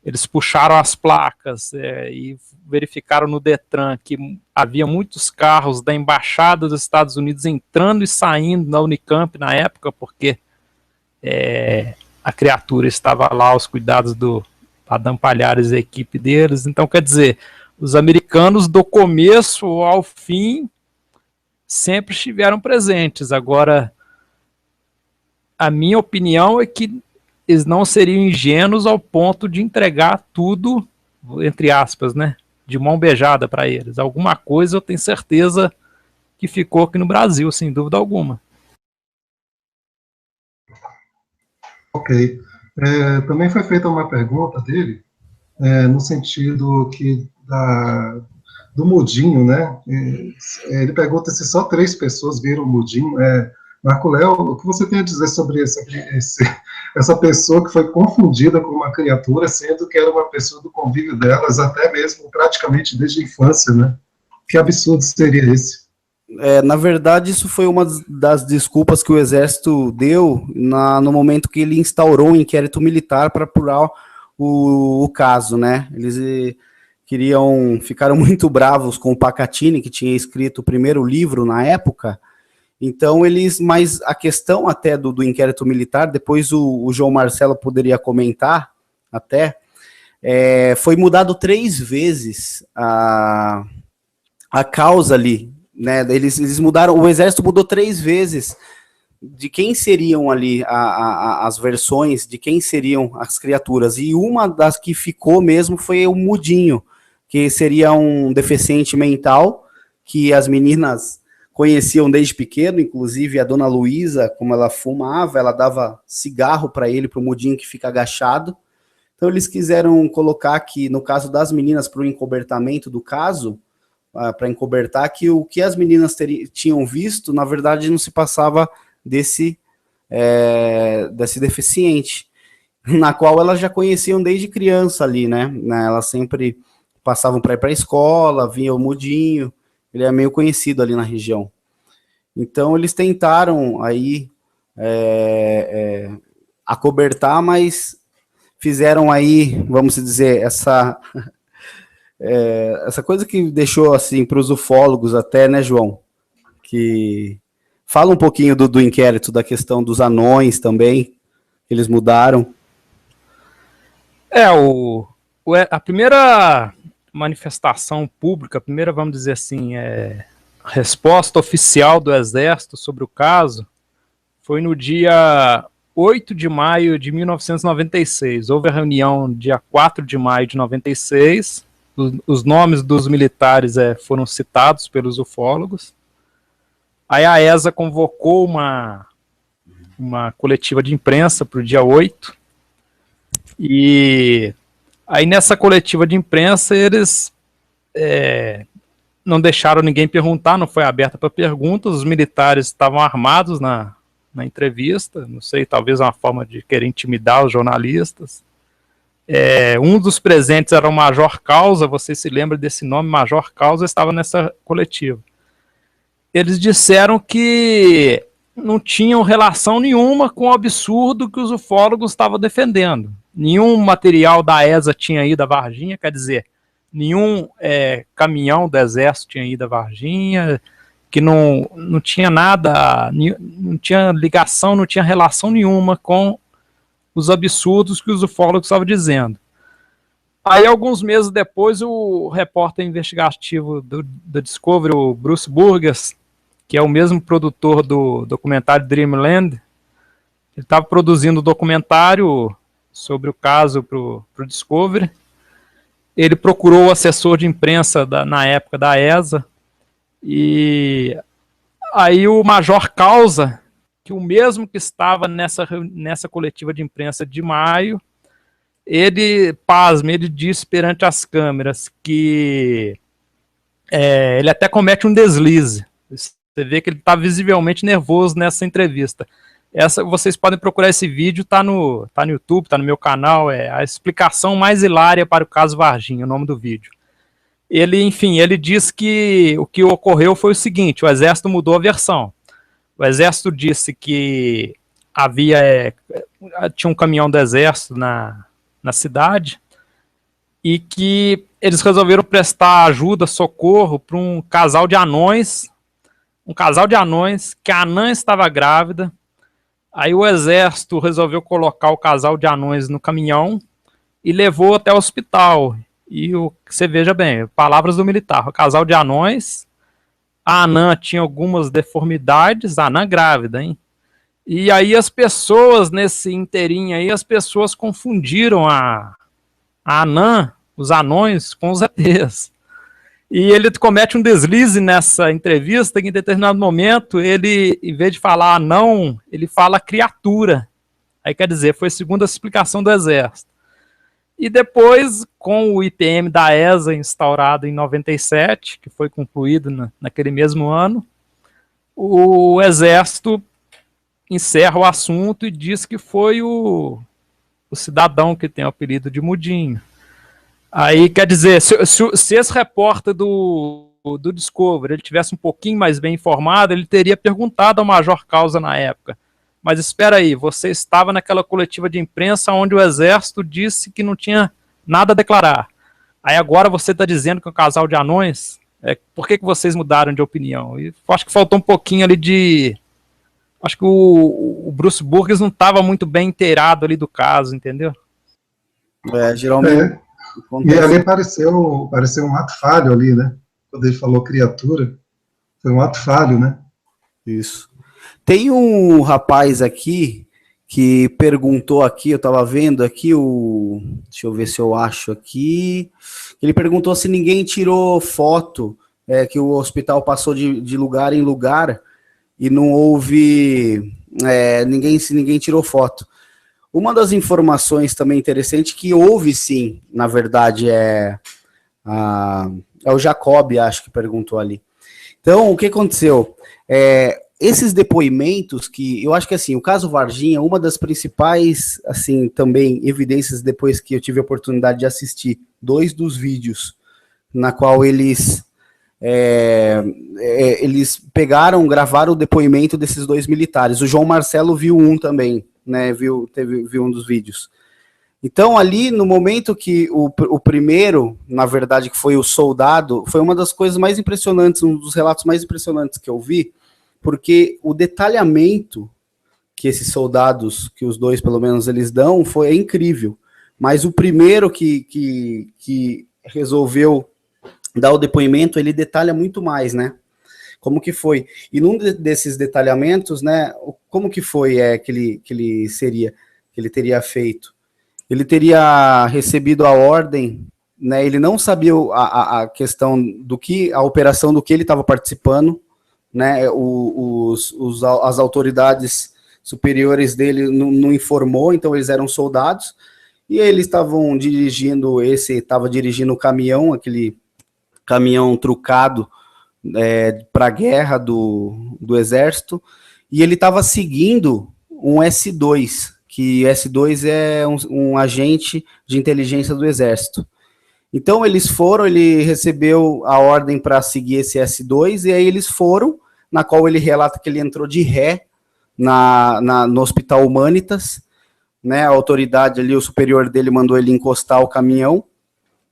eles puxaram as placas e verificaram no Detran que havia muitos carros da Embaixada dos Estados Unidos entrando e saindo na Unicamp na época, porque a criatura estava lá aos cuidados do Adam Palhares e a equipe deles. Então, quer dizer, os americanos do começo ao fim sempre estiveram presentes. Agora, a minha opinião é que eles não seriam ingênuos ao ponto de entregar tudo, entre aspas, né, de mão beijada para eles. Alguma coisa eu tenho certeza que ficou aqui no Brasil, sem dúvida alguma. Ok. Também foi feita uma pergunta dele, no sentido do mudinho, né? Ele pergunta se só 3 pessoas viram o mudinho. Marco Léo, o que você tem a dizer sobre essa pessoa que foi confundida com uma criatura, sendo que era uma pessoa do convívio delas, até mesmo praticamente desde a infância, né? Que absurdo seria esse? Na verdade, isso foi uma das desculpas que o Exército deu no momento que ele instaurou um inquérito militar para apurar o caso, né? Eles ficaram muito bravos com o Pacatini, que tinha escrito o primeiro livro na época. Então, mas a questão até do inquérito militar, depois o João Marcelo poderia comentar até, foi mudado 3 vezes a causa ali, né? Eles mudaram, o Exército mudou 3 vezes de quem seriam ali as versões, de quem seriam as criaturas, e uma das que ficou mesmo foi o mudinho, que seria um deficiente mental, que as meninas conheciam desde pequeno, inclusive a dona Luísa, como ela fumava, ela dava cigarro para ele, para o mudinho que fica agachado. Então eles quiseram colocar que, no caso das meninas, para o encobertamento do caso, para encobertar, que o que as meninas tinham visto, na verdade, não se passava desse deficiente, na qual elas já conheciam desde criança ali, né? Elas sempre passavam para ir para a escola, vinha o mudinho, ele é meio conhecido ali na região. Então, eles tentaram aí acobertar, mas fizeram aí, vamos dizer, essa coisa que deixou assim para os ufólogos até, né, João? Que fala um pouquinho do inquérito, da questão dos anões também, que eles mudaram. A primeira manifestação pública, a primeira, vamos dizer assim, resposta oficial do Exército sobre o caso foi no dia 8 de maio de 1996. Houve a reunião dia 4 de maio de 96. Os nomes dos militares foram citados pelos ufólogos. Aí a ESA convocou uma coletiva de imprensa para o dia 8. E aí nessa coletiva de imprensa eles não deixaram ninguém perguntar, não foi aberta para perguntas. Os militares estavam armados na entrevista, não sei, talvez uma forma de querer intimidar os jornalistas. Um dos presentes era o Major Causa, você se lembra desse nome, Major Causa, estava nessa coletiva. Eles disseram que não tinham relação nenhuma com o absurdo que os ufólogos estavam defendendo. Nenhum material da ESA tinha ido a Varginha, quer dizer, nenhum caminhão do Exército tinha ido a Varginha, que não tinha nada, não tinha ligação, não tinha relação nenhuma com os absurdos que os ufólogos estavam dizendo. Aí, alguns meses depois, o repórter investigativo do Discovery, o Bruce Burgess, que é o mesmo produtor do documentário Dreamland, ele estava produzindo um documentário sobre o caso para o Discovery. Ele procurou o assessor de imprensa na época da ESA, e aí o Major Causa, que o mesmo que estava nessa coletiva de imprensa de maio, ele disse perante as câmeras que ele até comete um deslize. Você vê que ele está visivelmente nervoso nessa entrevista. Vocês podem procurar esse vídeo, tá no YouTube, tá no meu canal, a explicação mais hilária para o caso Varginha, o nome do vídeo. Ele diz que o que ocorreu foi o seguinte: o Exército mudou a versão. O Exército disse que tinha um caminhão do Exército na cidade e que eles resolveram prestar ajuda, socorro para um casal de anões, que a anã estava grávida. Aí o Exército resolveu colocar o casal de anões no caminhão e levou até o hospital. E você veja bem, palavras do militar: o casal de anões, a anã tinha algumas deformidades, a anã grávida, hein? E aí as pessoas, nesse inteirinho aí, as pessoas confundiram a anã, os anões, com os ETs. E ele comete um deslize nessa entrevista, que em determinado momento, ele, em vez de falar anão, ele fala criatura. Aí quer dizer, foi segundo a explicação do Exército. E depois, com o IPM da ESA instaurado em 97, que foi concluído naquele mesmo ano, o Exército encerra o assunto e diz que foi o cidadão que tem o apelido de Mudinho. Aí, quer dizer, se esse repórter do Discovery ele tivesse um pouquinho mais bem informado, ele teria perguntado ao Major Causa na época: mas espera aí, você estava naquela coletiva de imprensa onde o Exército disse que não tinha nada a declarar. Aí agora você está dizendo que é um casal de anões? Por que vocês mudaram de opinião? E acho que faltou um pouquinho ali de... Acho que o Bruce Burgess não estava muito bem inteirado ali do caso, entendeu? Geralmente... E ali pareceu um ato falho ali, né? Quando ele falou criatura, foi um ato falho, né? Isso. Tem um rapaz aqui que perguntou aqui, eu estava vendo aqui deixa eu ver se eu acho aqui. Ele perguntou se ninguém tirou foto, que o hospital passou de lugar em lugar e não houve ninguém tirou foto. Uma das informações também interessante que houve sim, na verdade, é o Jacob, acho que perguntou ali. Então, o que aconteceu? Esses depoimentos que, eu acho que assim, o caso Varginha, uma das principais, assim, também evidências depois que eu tive a oportunidade de assistir 2 dos vídeos, na qual eles gravaram o depoimento desses 2 militares. O João Marcelo viu um também, né, viu um dos vídeos. Então, ali, no momento que o primeiro, na verdade, que foi o soldado, foi uma das coisas mais impressionantes, um dos relatos mais impressionantes que eu vi, porque o detalhamento que esses soldados, que os dois, pelo menos, eles dão, é incrível. Mas o primeiro que resolveu dar o depoimento, ele detalha muito mais, né? Como que foi? E num desses detalhamentos, né, como que foi que ele teria feito? Ele teria recebido a ordem, né? Ele não sabia a questão a operação do que ele estava participando, né? As autoridades superiores dele não informou, então eles eram soldados, e eles estavam estava dirigindo o caminhão, aquele caminhão trucado para a guerra do exército, e ele estava seguindo um S2, que S2 é um agente de inteligência do exército. Então ele recebeu a ordem para seguir esse S2, e aí eles foram, na qual ele relata que ele entrou de ré no Hospital Humanitas, né? A autoridade ali, o superior dele, mandou ele encostar o caminhão.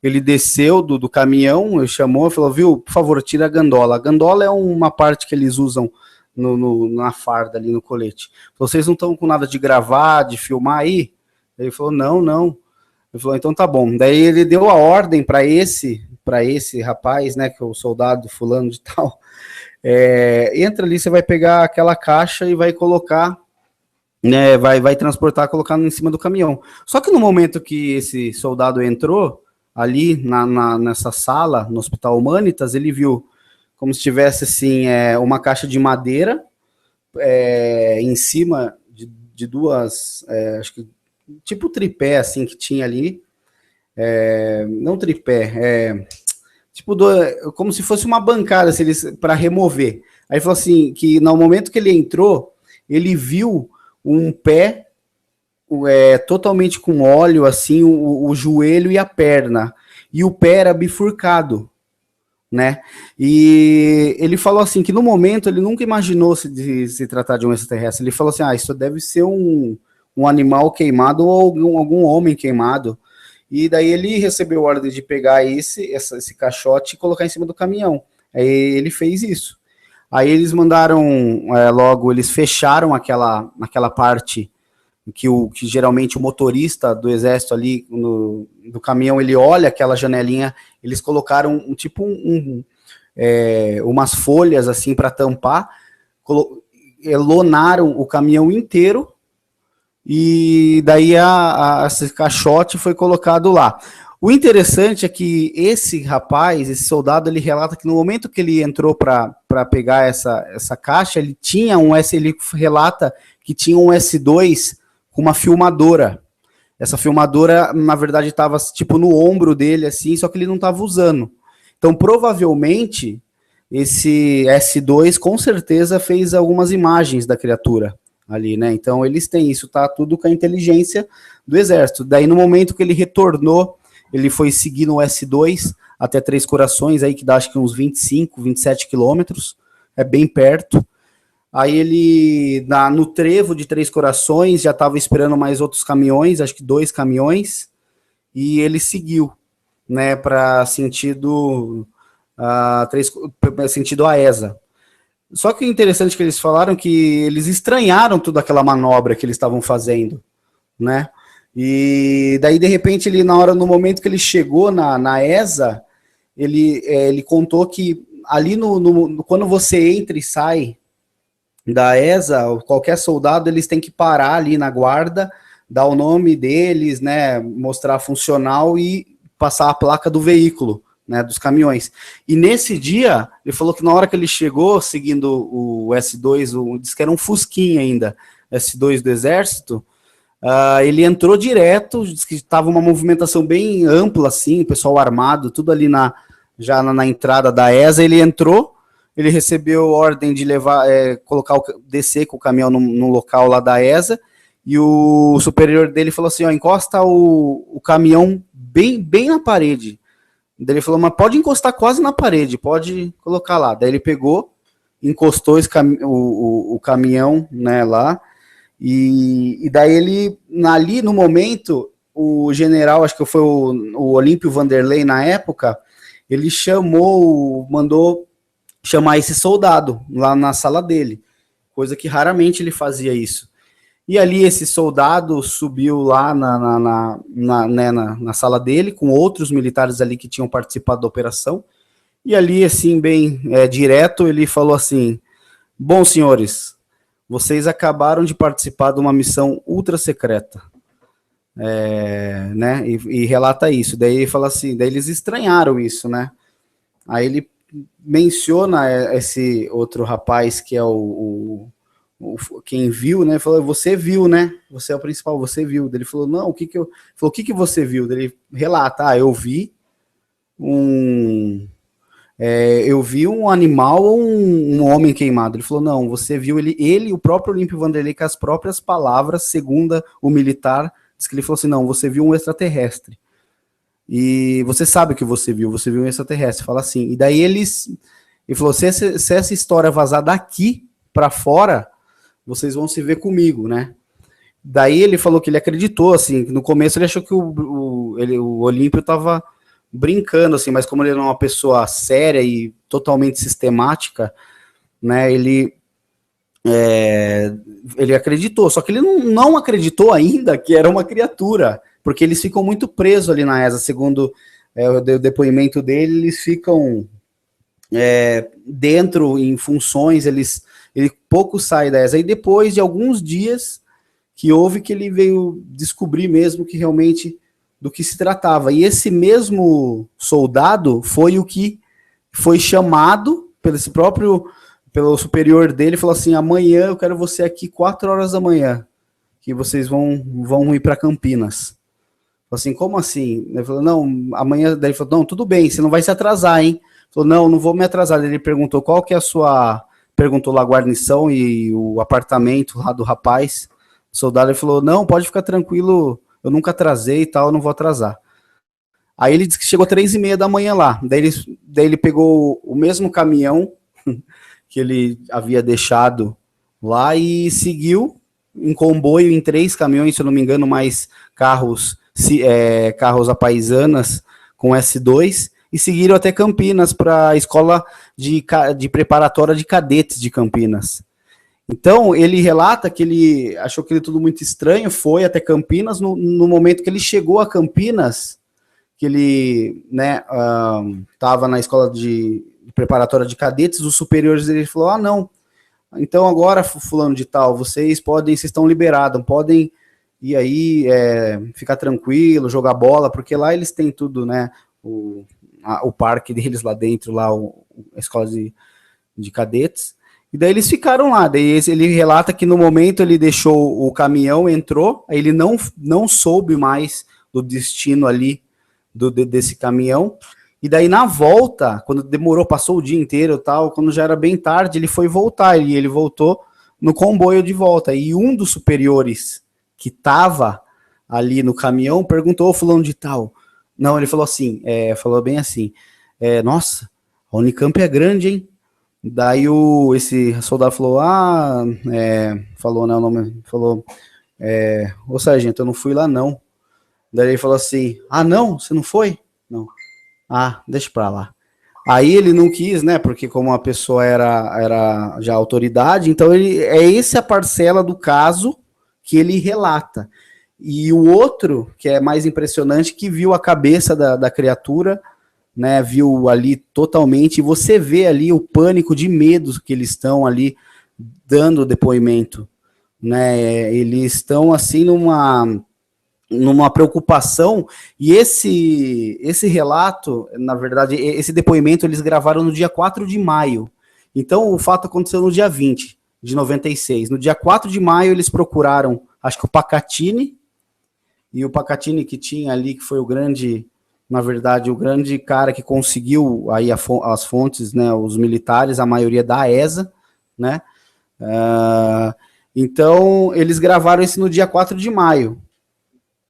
Ele desceu do caminhão, chamou e falou, viu, por favor, tira a gandola. A gandola é uma parte que eles usam na farda ali, no colete. Vocês não estão com nada de gravar, de filmar aí? Ele falou, não. Ele falou, então tá bom. Daí ele deu a ordem para esse rapaz, né, que é o soldado fulano de tal, entra ali, você vai pegar aquela caixa e vai colocar, né, vai transportar, colocar em cima do caminhão. Só que no momento que esse soldado entrou, ali nessa sala, no Hospital Humanitas, ele viu como se tivesse, assim, uma caixa de madeira em cima de duas, acho que, tipo tripé, assim, que tinha ali, não tripé, tipo, como se fosse uma bancada, assim, para remover. Aí falou assim, que no momento que ele entrou, ele viu um pé totalmente com óleo, assim, o joelho e a perna, e o pé era bifurcado, né? E ele falou assim, que no momento ele nunca imaginou se tratar de um extraterrestre. Ele falou assim, isso deve ser um animal queimado ou algum homem queimado. E daí ele recebeu a ordem de pegar esse caixote e colocar em cima do caminhão. Aí ele fez isso. Aí eles mandaram, logo, eles fecharam aquela parte que geralmente o motorista do exército ali do caminhão, ele olha aquela janelinha, eles colocaram umas folhas assim para tampar, lonaram o caminhão inteiro, e daí esse caixote foi colocado lá. O interessante é que esse rapaz, esse soldado, ele relata que no momento que ele entrou para pegar essa caixa, ele relata que tinha um S2 com uma filmadora. Essa filmadora, na verdade, estava tipo no ombro dele, assim, só que ele não estava usando. Então, provavelmente, esse S2 com certeza fez algumas imagens da criatura ali, né? Então, eles têm isso, tá tudo com a inteligência do exército. Daí, no momento que ele retornou, ele foi seguir no S2 até Três Corações, aí que dá acho que uns 25, 27 quilômetros, é bem perto. Aí ele, no trevo de Três Corações, já estava esperando mais outros caminhões, acho que 2 caminhões, e ele seguiu, né, para sentido AESA. Só que o interessante é que eles falaram que eles estranharam toda aquela manobra que eles estavam fazendo, né? E daí, de repente, no momento que ele chegou na ESA, ele contou que ali quando você entra e sai da ESA, qualquer soldado, eles têm que parar ali na guarda, dar o nome deles, né, mostrar funcional e passar a placa do veículo, né, dos caminhões. E nesse dia, ele falou que na hora que ele chegou, seguindo o S2, disse que era um Fusquinha ainda, S2 do Exército, ele entrou direto, disse que estava uma movimentação bem ampla, assim, o pessoal armado, tudo ali já na entrada da ESA, ele entrou, ele recebeu ordem de descer com o caminhão no local lá da ESA, e o superior dele falou assim, encosta o caminhão bem na parede. Daí ele falou, mas pode encostar quase na parede, pode colocar lá. Daí ele pegou, encostou o caminhão, né, lá, E daí ele, ali no momento, o general, acho que foi o Olímpio Vanderlei na época, ele mandou chamar esse soldado lá na sala dele, coisa que raramente ele fazia isso. E ali esse soldado subiu lá na sala dele, com outros militares ali que tinham participado da operação, e ali, assim, bem direto, ele falou assim: bom, senhores, vocês acabaram de participar de uma missão ultra secreta. Né? E relata isso. Daí ele fala assim, daí eles estranharam isso, né? Aí ele menciona esse outro rapaz que é quem viu, né? Falou: você viu, né? Você é o principal, você viu. Daí ele falou: não, o que que você viu? Daí ele relata: eu vi eu vi um animal ou um homem queimado. Ele falou: não, você viu ele, o próprio Olímpio Vanderlei, com as próprias palavras, segundo o militar, diz que ele falou assim: não, você viu um extraterrestre. E você sabe o que você viu um extraterrestre. Fala assim. E daí ele falou: se essa história vazar daqui para fora, vocês vão se ver comigo, né? Daí ele falou que ele acreditou, assim, no começo ele achou que o Olímpio estava brincando, assim, mas como ele era uma pessoa séria e totalmente sistemática, né, ele acreditou, só que ele não acreditou ainda que era uma criatura, porque eles ficam muito presos ali na ESA, segundo o depoimento dele, eles ficam dentro, em funções, ele pouco sai da ESA, e depois de alguns dias que houve que ele veio descobrir mesmo que realmente do que se tratava. E esse mesmo soldado foi o que foi chamado pelo superior dele, falou assim: amanhã eu quero você aqui 4 horas da manhã, que vocês vão ir para Campinas. Falou assim: como assim? Ele falou: não, amanhã. Daí ele falou: não, tudo bem, você não vai se atrasar, hein? Ele falou: não vou me atrasar. Ele perguntou qual que é a sua... Perguntou lá a guarnição e o apartamento lá do rapaz, o soldado. Ele falou: não, pode ficar tranquilo, eu nunca atrasei e tal, eu não vou atrasar. Aí ele disse que chegou 3h30 da manhã lá. Daí ele pegou o mesmo caminhão que ele havia deixado lá e seguiu em comboio em 3 caminhões, se eu não me engano, mais carros apaisanas com S2, e seguiram até Campinas para a escola de preparatória de cadetes de Campinas. Então, ele relata que ele achou aquilo tudo muito estranho, foi até Campinas. No momento que ele chegou a Campinas, que ele estava na escola de preparatória de cadetes, os superiores dele falou: não, então agora, fulano de tal, vocês estão liberados, podem ir aí, ficar tranquilo, jogar bola, porque lá eles têm tudo, né, o parque deles lá dentro, lá a escola de cadetes. E daí eles ficaram lá. Daí ele relata que no momento ele deixou o caminhão, entrou, aí ele não soube mais do destino ali desse caminhão. E daí na volta, quando passou o dia inteiro e tal, quando já era bem tarde, ele foi voltar, e ele voltou no comboio de volta. E um dos superiores que estava ali no caminhão perguntou: fulano de tal. Não, ele falou assim, falou bem assim: nossa, a Unicamp é grande, hein? Daí esse soldado falou: falou, né, o nome, falou: ô sargento, eu não fui lá não. Daí ele falou assim: não, você não foi? Não. Deixa pra lá. Aí ele não quis, né, porque como a pessoa era já autoridade, então essa a parcela do caso que ele relata. E o outro, que é mais impressionante, que viu a cabeça da criatura, né, viu ali totalmente, e você vê ali o pânico de medo que eles estão ali dando depoimento, né, eles estão assim numa preocupação, e esse relato, na verdade, esse depoimento eles gravaram no dia 4 de maio, então o fato aconteceu no dia 20 de 96, no dia 4 de maio eles procuraram, acho que o Pacatini, e o Pacatini que tinha ali, que foi o grande cara que conseguiu aí as fontes, né, os militares, a maioria da ESA, né, então eles gravaram isso no dia 4 de maio,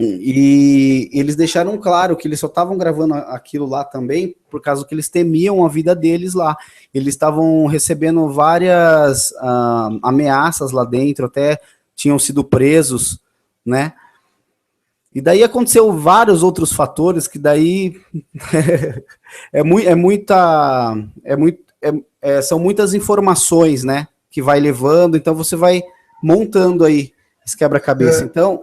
e eles deixaram claro que eles só estavam gravando aquilo lá também por causa que eles temiam a vida deles lá, eles estavam recebendo várias ameaças lá dentro, até tinham sido presos, né? E daí aconteceu vários outros fatores que daí são muitas informações, né? Que vai levando, então você vai montando aí esse quebra-cabeça. Então,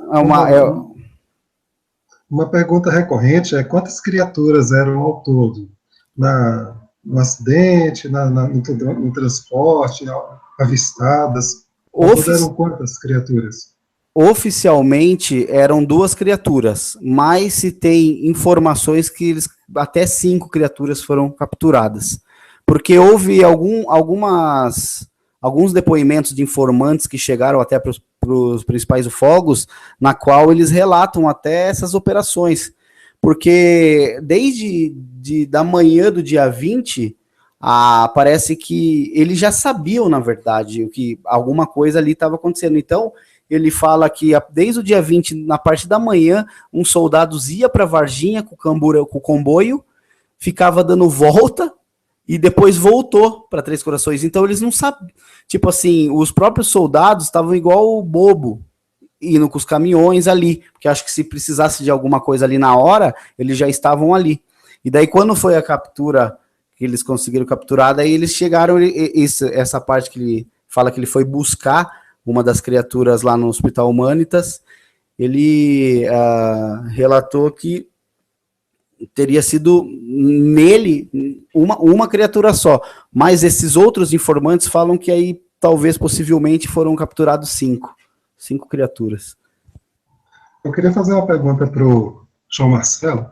uma pergunta recorrente é quantas criaturas eram ao todo? No acidente, no transporte, avistadas? Ao todo eram quantas criaturas? Oficialmente eram 2 criaturas, mas se tem informações que até 5 criaturas foram capturadas. Porque houve alguns depoimentos de informantes que chegaram até para os principais ufólogos, na qual eles relatam até essas operações. Porque desde da manhã do dia 20, parece que eles já sabiam, na verdade, que alguma coisa ali estava acontecendo. Então, ele fala que desde o dia 20, na parte da manhã, uns soldados iam para Varginha com o comboio, ficava dando volta e depois voltou para Três Corações. Então eles não sabem, tipo assim, os próprios soldados estavam igual o bobo, indo com os caminhões ali, porque acho que se precisasse de alguma coisa ali na hora, eles já estavam ali. E daí quando foi a captura, que eles conseguiram capturar, daí eles chegaram, essa parte que ele fala que ele foi buscar uma das criaturas lá no Hospital Humanitas, ele relatou que teria sido nele uma criatura só, mas esses outros informantes falam que aí talvez possivelmente foram capturados 5 criaturas. Eu queria fazer uma pergunta para o João Marcelo.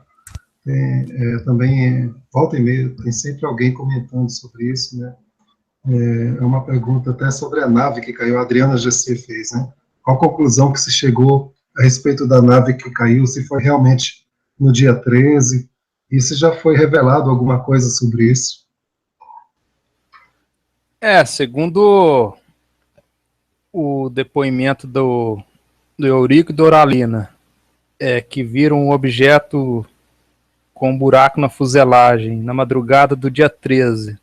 Também volta e meia tem sempre alguém comentando sobre isso, né? É uma pergunta até sobre a nave que caiu, a Adriana GC fez, né? Qual a conclusão que se chegou a respeito da nave que caiu, se foi realmente no dia 13, e se já foi revelado alguma coisa sobre isso? Segundo o depoimento do Eurico e da Oralina, que viram um objeto com um buraco na fuselagem na madrugada do dia 13,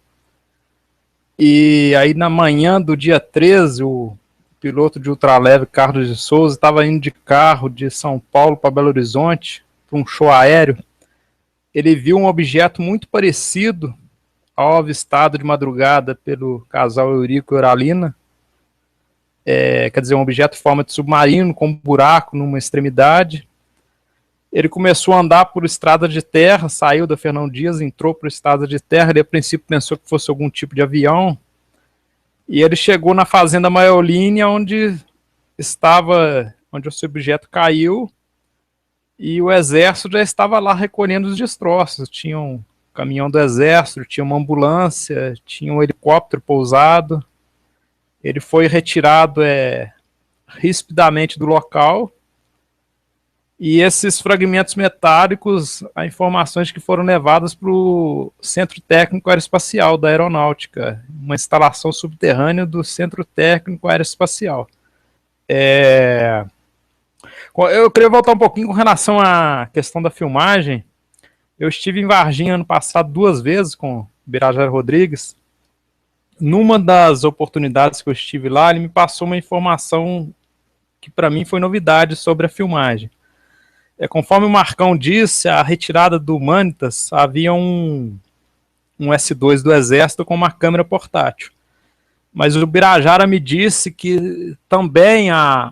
e aí na manhã do dia 13, o piloto de ultraleve Carlos de Souza estava indo de carro de São Paulo para Belo Horizonte para um show aéreo. Ele viu um objeto muito parecido ao avistado de madrugada pelo casal Eurico e Oralina, quer dizer, um objeto em forma de submarino com um buraco numa extremidade. Ele começou a andar por estrada de terra, saiu da Fernão Dias, entrou por estrada de terra. Ele a princípio pensou que fosse algum tipo de avião, e ele chegou na fazenda Maiolínia, onde esse objeto caiu, e o exército já estava lá recolhendo os destroços. Tinha um caminhão do exército, tinha uma ambulância, tinha um helicóptero pousado. Ele foi retirado rispidamente do local, e esses fragmentos metálicos, há informações que foram levadas para o Centro Técnico Aeroespacial da Aeronáutica, uma instalação subterrânea do Centro Técnico Aeroespacial. Eu queria voltar um pouquinho com relação à questão da filmagem. Eu estive em Varginha ano passado 2 vezes com o Birajara Rodrigues. Numa das oportunidades que eu estive lá, ele me passou uma informação que para mim foi novidade sobre a filmagem. Conforme o Marcão disse, a retirada do Humanitas, havia um S2 do Exército com uma câmera portátil. Mas o Birajara me disse que também a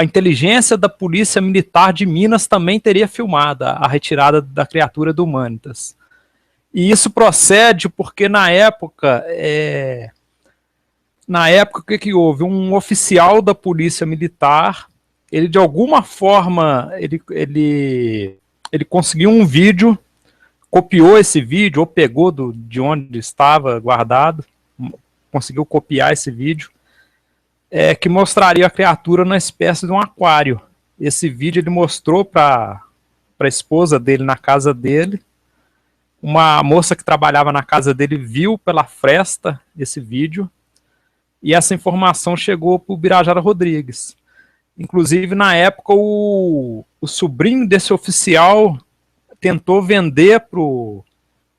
inteligência da Polícia Militar de Minas também teria filmado a retirada da criatura do Humanitas. E isso procede porque na época, o que houve? Um oficial da Polícia Militar, ele de alguma forma, ele conseguiu um vídeo, copiou esse vídeo, ou pegou de onde estava guardado, conseguiu copiar esse vídeo, que mostraria a criatura numa espécie de um aquário. Esse vídeo ele mostrou para a esposa dele na casa dele. Uma moça que trabalhava na casa dele viu pela fresta esse vídeo, e essa informação chegou para o Birajara Rodrigues. Inclusive, na época, o sobrinho desse oficial tentou vender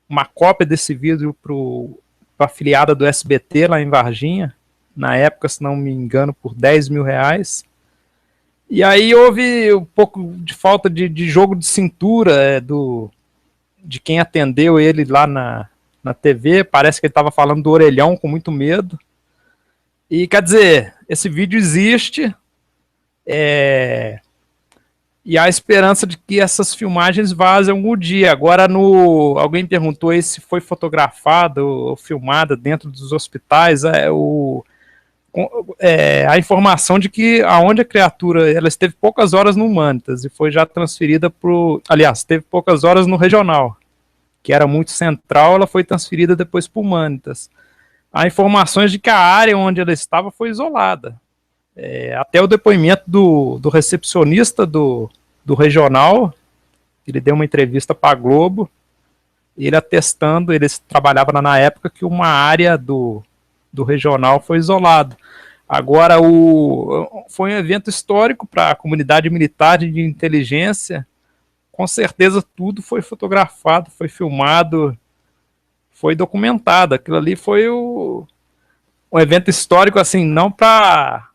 uma cópia desse vídeo para a afiliada do SBT lá em Varginha, na época, se não me engano, por R$ 10.000. E aí houve um pouco de falta de jogo de cintura de quem atendeu ele lá na TV. Parece que ele estava falando do orelhão com muito medo. E quer dizer, esse vídeo existe, e há a esperança de que essas filmagens vazem algum dia. Agora, alguém perguntou aí se foi fotografado ou filmada dentro dos hospitais. A informação de que aonde a criatura, ela esteve poucas horas no Humanitas e foi já transferida aliás, esteve poucas horas no Regional, que era muito central, ela foi transferida depois para o Humanitas. Há informações de que a área onde ela estava foi isolada. Até o depoimento do recepcionista do Regional, ele deu uma entrevista para a Globo, ele atestando, ele trabalhava na época que uma área do Regional foi isolado. Agora, foi um evento histórico para a comunidade militar de inteligência. Com certeza tudo foi fotografado, foi filmado, foi documentado. Aquilo ali foi um evento histórico, assim, não para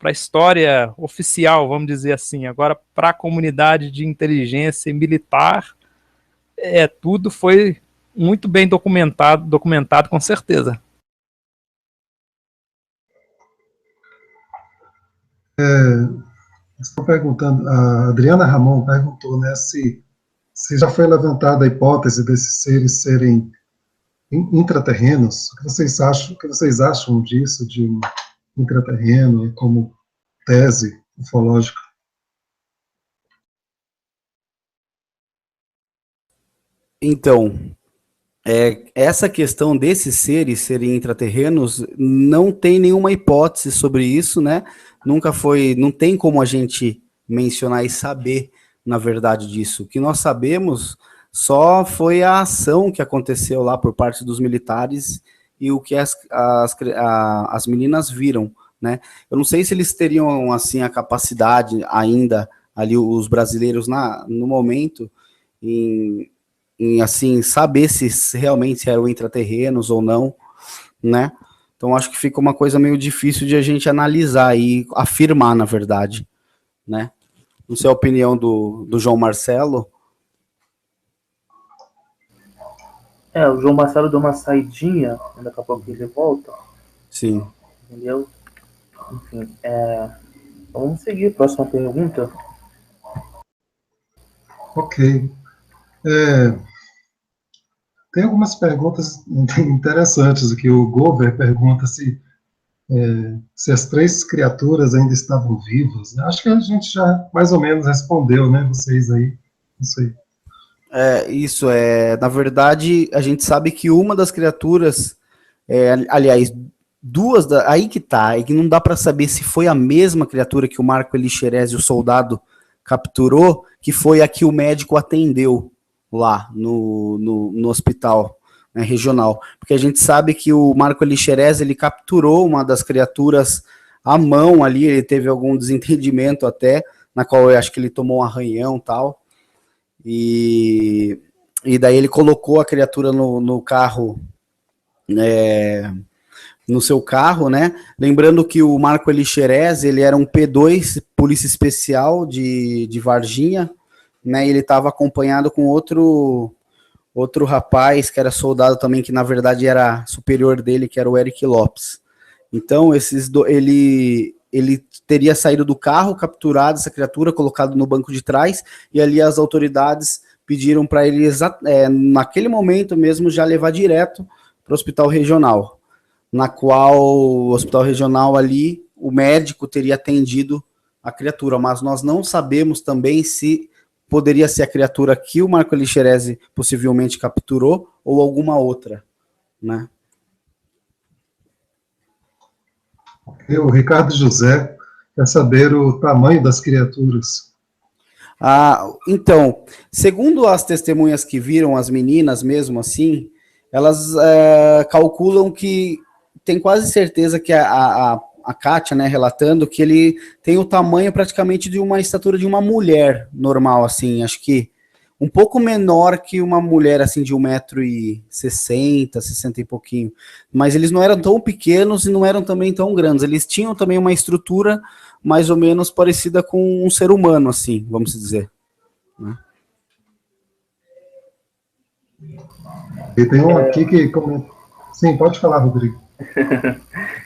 a história oficial, vamos dizer assim. Agora, para a comunidade de inteligência militar, tudo foi muito bem documentado com certeza. Estou perguntando, a Adriana Ramon perguntou, né, se já foi levantada a hipótese desses seres serem intraterrenos. O que vocês acham disso, de um intraterreno, como tese ufológica? Então, essa questão desses seres serem intraterrenos, não tem nenhuma hipótese sobre isso, né? Não tem como a gente mencionar e saber, na verdade, disso. O que nós sabemos só foi a ação que aconteceu lá por parte dos militares e o que as meninas viram, né? Eu não sei se eles teriam, assim, a capacidade ainda, ali, os brasileiros, no momento, em assim, saber se realmente eram intraterrenos ou não, né? Então, acho que fica uma coisa meio difícil de a gente analisar e afirmar, na verdade, né? Não sei a opinião do João Marcelo. O João Marcelo deu uma saidinha, daqui a pouco ele volta. Sim. Entendeu? Enfim, vamos seguir. Próxima pergunta. Ok. Tem algumas perguntas interessantes aqui. O Gover pergunta se as 3 criaturas ainda estavam vivas. Acho que a gente já mais ou menos respondeu, né? Vocês aí. Isso aí. Na verdade, a gente sabe que uma das criaturas, aliás, duas, aí que tá, que não dá para saber se foi a mesma criatura que o Marco Elixerez, o soldado, capturou, que foi a que o médico atendeu lá no hospital, né, regional. Porque a gente sabe que o Marco Elixerez, ele capturou uma das criaturas à mão ali, ele teve algum desentendimento até, na qual eu acho que ele tomou um arranhão e tal, e daí ele colocou a criatura no carro, no seu carro, né? Lembrando que o Marco Elixerez, ele era um P2, Polícia Especial de Varginha, né? Ele estava acompanhado com outro rapaz que era soldado também, que na verdade era superior dele, que era o Eric Lopes. Então, ele teria saído do carro, capturado essa criatura, colocado no banco de trás, e ali as autoridades pediram para ele, naquele momento mesmo, já levar direto para o hospital regional, na qual o hospital regional ali, o médico teria atendido a criatura, mas nós não sabemos também se poderia ser a criatura que o Marco Elixerez possivelmente capturou ou alguma outra, né? O Ricardo José quer saber o tamanho das criaturas. Então, segundo as testemunhas que viram, as meninas mesmo assim, elas calculam que tem quase certeza que a Kátia, né, relatando que ele tem o tamanho praticamente de uma estatura de uma mulher normal, assim, acho que um pouco menor que uma mulher assim de 1,60 m, 60 e pouquinho. Mas eles não eram tão pequenos e não eram também tão grandes. Eles tinham também uma estrutura mais ou menos parecida com um ser humano, assim, vamos dizer. Né? E tem um aqui que comenta. Sim, pode falar, Rodrigo.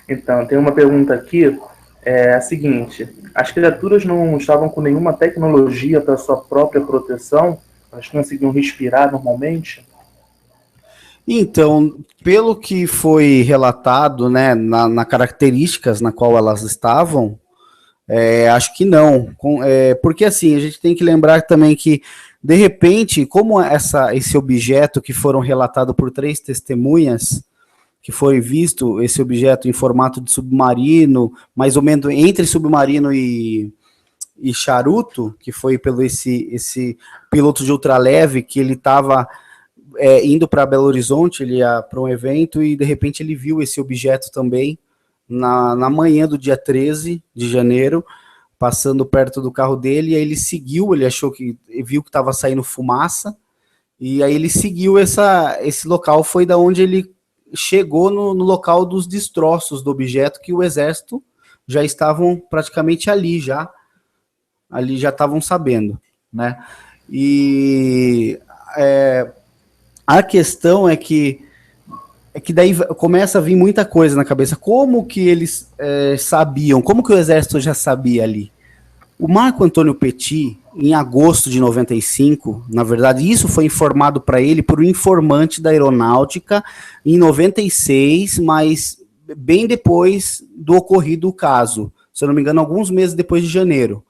Então, tem uma pergunta aqui, é a seguinte: as criaturas não estavam com nenhuma tecnologia para sua própria proteção? Elas conseguiam respirar normalmente? Então, pelo que foi relatado, né, na características na qual elas estavam, acho que não. Porque assim, a gente tem que lembrar também que, de repente, como esse objeto que foram relatado por 3 testemunhas, que foi visto esse objeto em formato de submarino, mais ou menos entre submarino e charuto, que foi pelo esse piloto de ultraleve, que ele estava indo para Belo Horizonte, ele ia para um evento, e de repente ele viu esse objeto também na manhã do dia 13 de janeiro, passando perto do carro dele, e aí ele seguiu, ele achou que, viu que estava saindo fumaça, e aí ele seguiu esse local, foi da onde ele chegou no local dos destroços do objeto, que o exército já estavam praticamente ali já estavam sabendo, né? E a questão é que daí começa a vir muita coisa na cabeça. Como que eles sabiam? Como que o exército já sabia ali? O Marco Antônio Petit, em agosto de 95, na verdade, isso foi informado para ele por um informante da aeronáutica em 96, mas bem depois do ocorrido o caso, se eu não me engano, alguns meses depois de janeiro.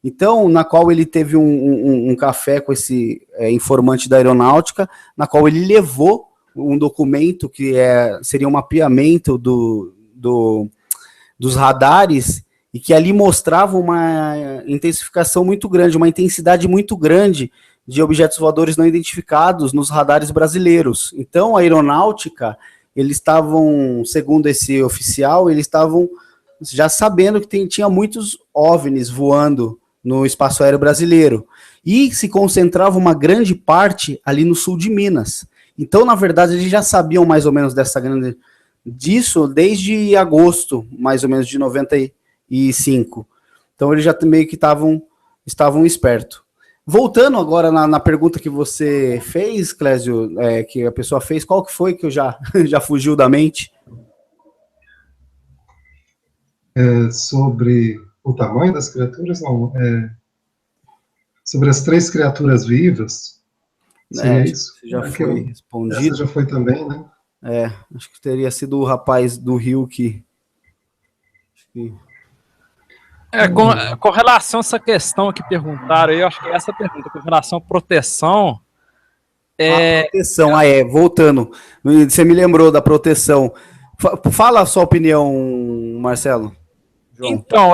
Então, na qual ele teve um café com esse informante da aeronáutica, na qual ele levou um documento que seria um mapeamento dos radares, e que ali mostrava uma intensificação muito grande, uma intensidade muito grande de objetos voadores não identificados nos radares brasileiros. Então, a aeronáutica, eles estavam, segundo esse oficial, eles estavam já sabendo que tinha muitos OVNIs voando no espaço aéreo brasileiro, e se concentrava uma grande parte ali no sul de Minas. Então, na verdade, eles já sabiam mais ou menos disso desde agosto, mais ou menos, de 95. Então, eles já meio que estavam espertos. Voltando agora na pergunta que você fez, Clésio, que a pessoa fez, qual que foi que eu já fugiu da mente? Sobre o tamanho das criaturas, não. Sobre as 3 criaturas vivas, seria isso? Já foi respondido. Essa já foi também, né? Acho que teria sido o rapaz do Rio que... Com relação a essa questão que perguntaram, eu acho que essa pergunta, com relação à proteção... proteção, voltando, você me lembrou da proteção. Fala a sua opinião, Marcelo. João. Então,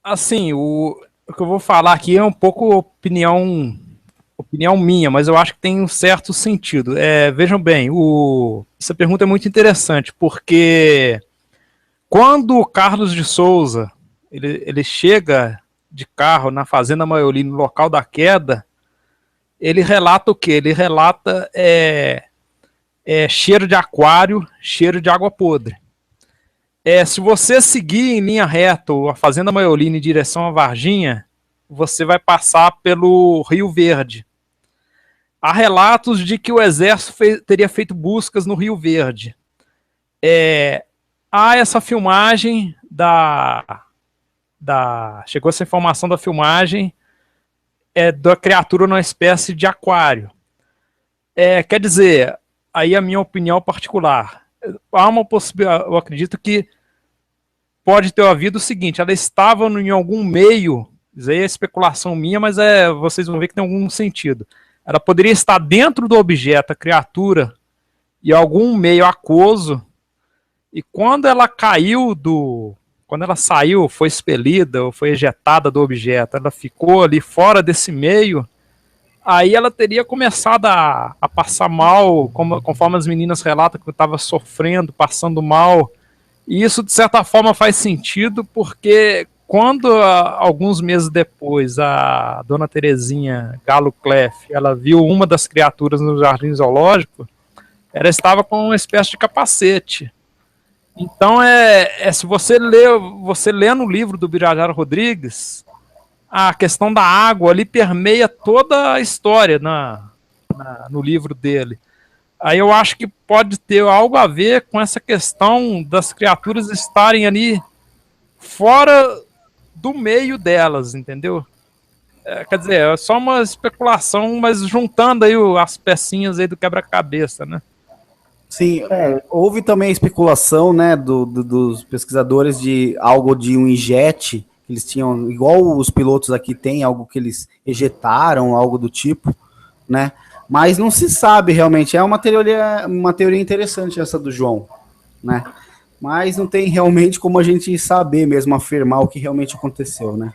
assim, o que eu vou falar aqui é um pouco opinião minha, mas eu acho que tem um certo sentido. Vejam bem, essa pergunta é muito interessante, porque quando o Carlos de Souza ele chega de carro na Fazenda Maioli, no local da queda, ele relata o quê? Ele relata cheiro de aquário, cheiro de água podre. Se você seguir em linha reta a Fazenda Maiolina em direção a Varginha, você vai passar pelo Rio Verde. Há relatos de que o Exército teria feito buscas no Rio Verde. Há essa filmagem chegou essa informação da filmagem da criatura numa espécie de aquário. Quer dizer, aí a minha opinião particular, há uma possibilidade, eu acredito que pode ter havido o seguinte: ela estava em algum meio, isso aí é especulação minha, mas vocês vão ver que tem algum sentido. Ela poderia estar dentro do objeto, a criatura, em algum meio aquoso, e quando ela quando ela saiu, foi expelida ou foi ejetada do objeto, ela ficou ali fora desse meio, aí ela teria começado a passar mal, conforme as meninas relatam que estava sofrendo, passando mal. E isso, de certa forma, faz sentido, porque quando, alguns meses depois, a dona Terezinha Galo Clef, ela viu uma das criaturas no jardim zoológico, ela estava com uma espécie de capacete. Então, se você lê no livro do Birajara Rodrigues, a questão da água ali permeia toda a história no livro dele. Aí eu acho que pode ter algo a ver com essa questão das criaturas estarem ali fora do meio delas, entendeu? Quer dizer, é só uma especulação, mas juntando aí as pecinhas aí do quebra-cabeça, né? Sim, houve também a especulação, né, dos pesquisadores de algo de um injete, que eles tinham, igual os pilotos aqui têm, algo que eles ejetaram, algo do tipo, né? Mas não se sabe realmente, é uma teoria interessante essa do João, né? Mas não tem realmente como a gente saber mesmo, afirmar o que realmente aconteceu, né?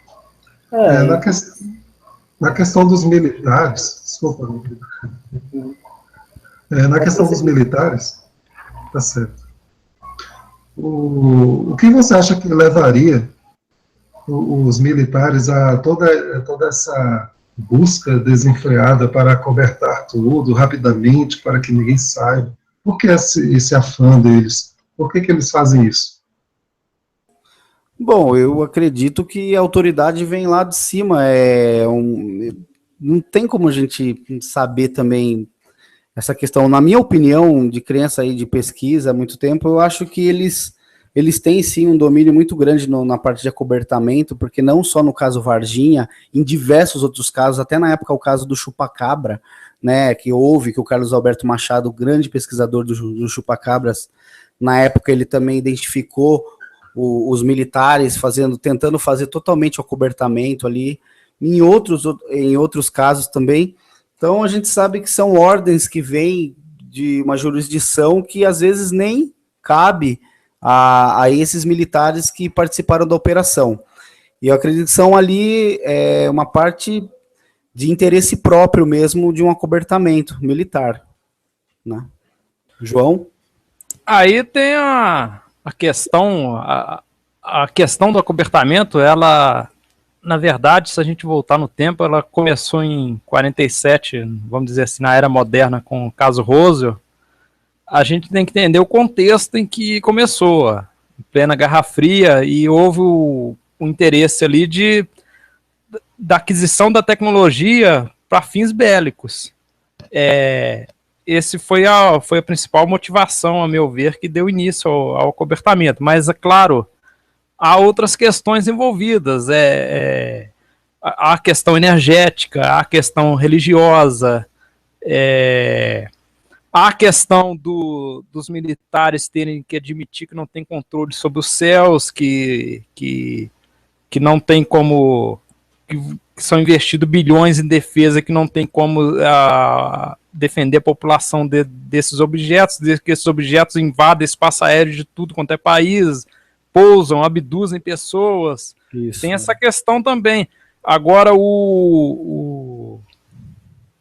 Na questão dos militares, desculpa, na questão dos militares, tá certo. O que você acha que levaria os militares a toda essa busca desenfreada para acobertar tudo rapidamente, para que ninguém saiba? Por que esse afã deles? Por que eles fazem isso? Bom, eu acredito que a autoridade vem lá de cima. Não tem como a gente saber também essa questão. Na minha opinião, de crença aí de pesquisa há muito tempo, eu acho que eles têm sim um domínio muito grande na parte de acobertamento, porque não só no caso Varginha, em diversos outros casos, até na época o caso do chupacabra, né, que o Carlos Alberto Machado, grande pesquisador do chupacabras, na época ele também identificou os militares tentando fazer totalmente o acobertamento ali, em outros casos também. Então a gente sabe que são ordens que vêm de uma jurisdição que às vezes nem cabe a esses militares que participaram da operação. E eu acredito que são ali uma parte de interesse próprio mesmo de um acobertamento militar, né? João? Aí tem a questão, a questão do acobertamento, ela, na verdade, se a gente voltar no tempo, ela começou em 47, vamos dizer assim, na era moderna, com o caso Roswell. A gente tem que entender o contexto em que começou, em plena Guerra Fria, e houve o interesse ali da aquisição da tecnologia para fins bélicos. Esse foi a principal motivação, a meu ver, que deu início ao acobertamento. Mas, é claro, há outras questões envolvidas. A questão energética, a questão religiosa, a questão dos militares terem que admitir que não tem controle sobre os céus, que não tem como... que são investidos bilhões em defesa, que não tem como defender a população desses objetos, que esses objetos invadem espaço aéreo de tudo quanto é país, pousam, abduzem pessoas. Isso, tem essa questão também. Agora,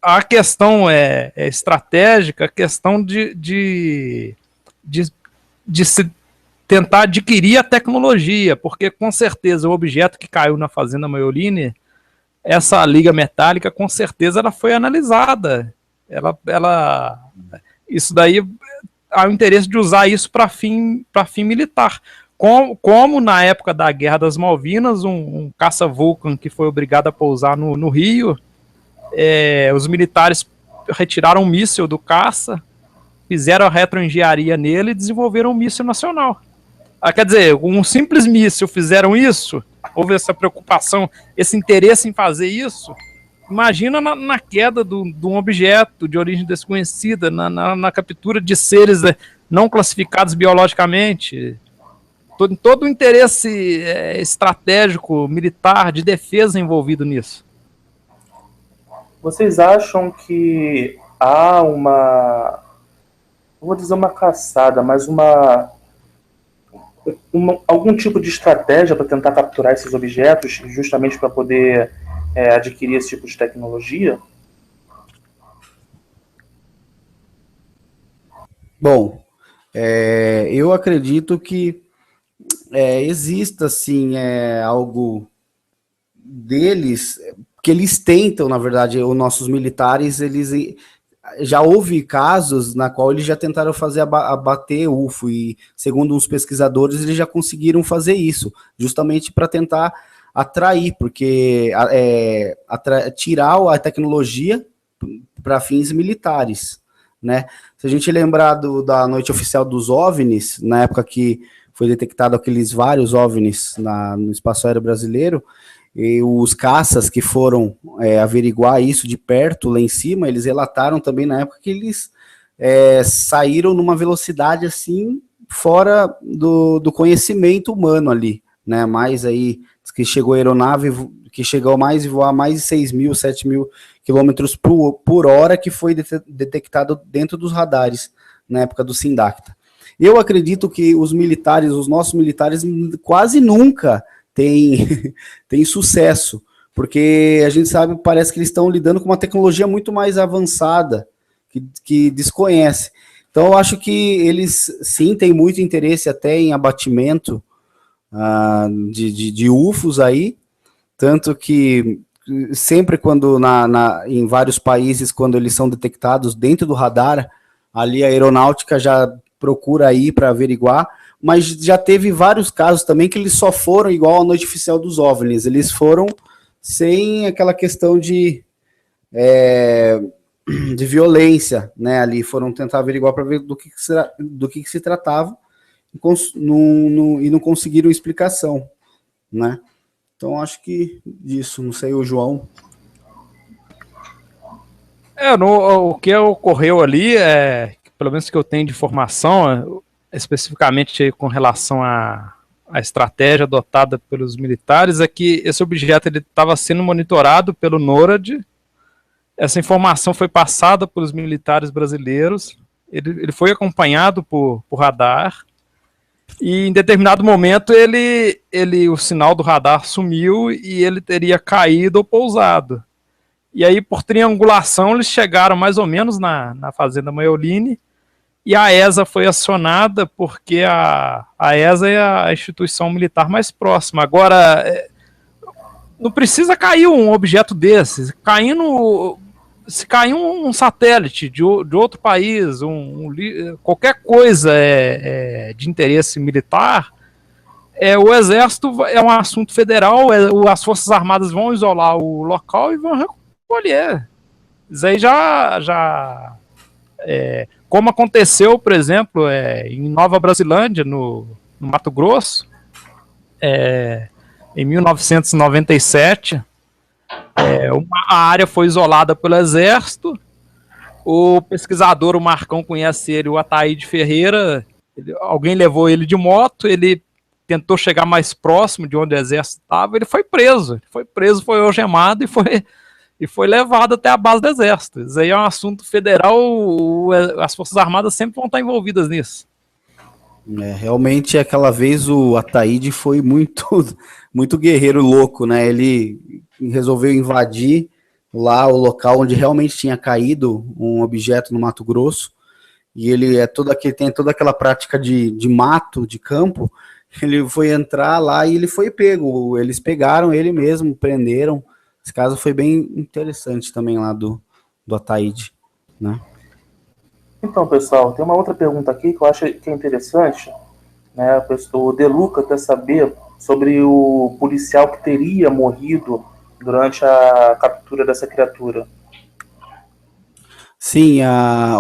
a questão estratégica, a questão de se tentar adquirir a tecnologia, porque com certeza o objeto que caiu na fazenda Maioline, essa liga metálica, com certeza ela foi analisada. Isso daí há o interesse de usar isso para fim militar. Como na época da Guerra das Malvinas, um caça Vulcan que foi obrigado a pousar no Rio, os militares retiraram um míssil do caça, fizeram a retroengenharia nele e desenvolveram um míssil nacional. Quer dizer, um simples míssil fizeram isso, houve essa preocupação, esse interesse em fazer isso. Imagina na queda de um objeto de origem desconhecida, na captura de seres não classificados biologicamente. Todo o interesse estratégico, militar, de defesa envolvido nisso. Vocês acham que há não vou dizer uma caçada, mas algum tipo de estratégia para tentar capturar esses objetos, justamente para poder adquirir esse tipo de tecnologia? Bom, eu acredito que exista, assim, algo deles, que eles tentam, na verdade, os nossos militares, eles já houve casos na qual eles já tentaram fazer abater UFO, e segundo uns pesquisadores, eles já conseguiram fazer isso, justamente para tentar atrair, porque tirar a tecnologia para fins militares, né? Se a gente lembrar da noite oficial dos OVNIs, na época que foi detectado aqueles vários OVNIs no espaço aéreo brasileiro, e os caças que foram averiguar isso de perto, lá em cima, eles relataram também na época que eles saíram numa velocidade assim, fora do conhecimento humano ali, né? Mais aí, que chegou a aeronave, que chegou mais e voar mais de 6.000, 7.000 quilômetros por hora, que foi detectado dentro dos radares, na época do Sindacta. Eu acredito que os nossos militares, quase nunca tem sucesso, porque a gente sabe, parece que eles estão lidando com uma tecnologia muito mais avançada, que desconhece. Então, eu acho que eles, sim, têm muito interesse até em abatimento de UFOs aí, tanto que sempre quando em vários países, quando eles são detectados dentro do radar, ali a aeronáutica já procura ir para averiguar, mas já teve vários casos também que eles só foram igual à noite oficial dos OVNIs, eles foram sem aquela questão de violência, né, ali foram tentar averiguar para ver do que se tratava, e não conseguiram explicação, né? Então, acho que isso, não sei, o João. O que ocorreu ali, pelo menos que eu tenho de informação, especificamente com relação à estratégia adotada pelos militares, é que esse objeto estava sendo monitorado pelo NORAD. Essa informação foi passada pelos militares brasileiros, ele foi acompanhado por radar, e em determinado momento o sinal do radar sumiu e ele teria caído ou pousado. E aí, por triangulação, eles chegaram mais ou menos na fazenda Maioline, e a ESA foi acionada porque a ESA é a instituição militar mais próxima. Agora, não precisa cair um objeto desse. Se cair um satélite de outro país, qualquer coisa de interesse militar, o Exército é um assunto federal, as Forças Armadas vão isolar o local e vão recolher. Isso aí como aconteceu, por exemplo, em Nova Brasilândia, no Mato Grosso, em 1997, a área foi isolada pelo Exército. O pesquisador, o Marcão conhece ele, o Ataíde Ferreira, alguém levou ele de moto, ele tentou chegar mais próximo de onde o Exército estava, ele foi preso, foi algemado e foi levado até a base do Exército. Isso aí é um assunto federal, as Forças Armadas sempre vão estar envolvidas nisso. Realmente, aquela vez o Ataíde foi muito guerreiro louco, né? Ele resolveu invadir lá o local onde realmente tinha caído um objeto no Mato Grosso, e ele tem toda aquela prática de mato, de campo. Ele foi entrar lá e ele foi pego. Eles pegaram ele mesmo, prenderam. Esse caso foi bem interessante também lá do Ataíde, né? Então, pessoal, tem uma outra pergunta aqui que eu acho que é interessante, né? O De Luca quer saber sobre o policial que teria morrido durante a captura dessa criatura. Sim,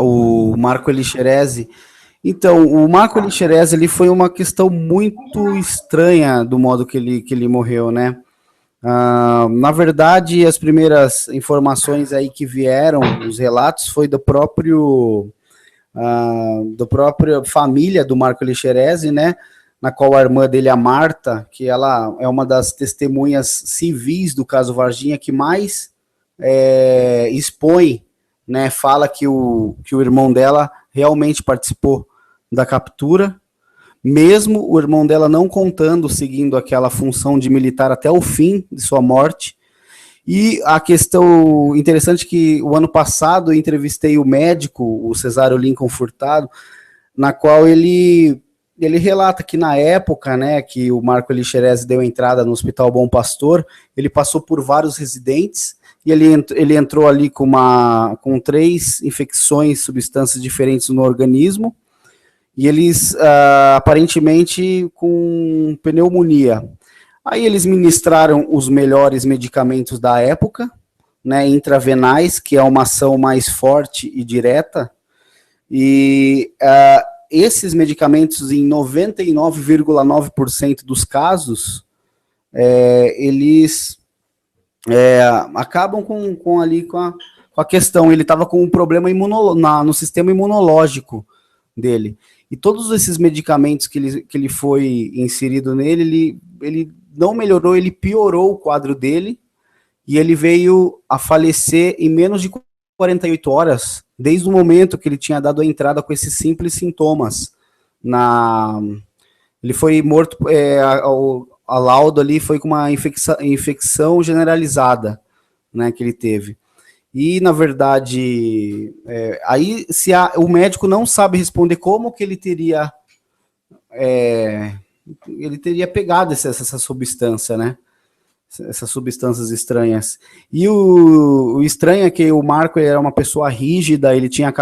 o Marco Elixerese. Então, o Marco Elixerese, ele foi uma questão muito estranha do modo que ele morreu, né? Na verdade, as primeiras informações aí que vieram, os relatos, foi da própria família do Marco Elixerese, né? Na qual a irmã dele, a Marta, que ela é uma das testemunhas civis do caso Varginha que mais expõe, né? Fala que o irmão dela realmente participou da captura, mesmo o irmão dela não contando, seguindo aquela função de militar até o fim de sua morte. E a questão interessante é que o ano passado eu entrevistei o médico, o Cesário Lincoln Furtado, na qual ele ele relata que na época, né, que o Marco Elixerez deu entrada no Hospital Bom Pastor, ele passou por vários residentes e ele entrou ali com 3 infecções, substâncias diferentes no organismo, e eles aparentemente com pneumonia. Aí eles ministraram os melhores medicamentos da época, né, intravenais, que é uma ação mais forte e direta, e esses medicamentos, em 99,9% dos casos, eles acabam com a questão. Ele estava com um problema no sistema imunológico dele. E todos esses medicamentos que ele foi inserido nele, ele não melhorou, ele piorou o quadro dele, e ele veio a falecer em menos de 48 horas, desde o momento que ele tinha dado a entrada com esses simples sintomas. Ele foi morto, a laudo ali foi com uma infecção generalizada, né, que ele teve. E, na verdade, aí o médico não sabe responder como que ele teria pegado essa substância, né? Essas substâncias estranhas. E o estranho é que o Marco, ele era uma pessoa rígida, ele tinha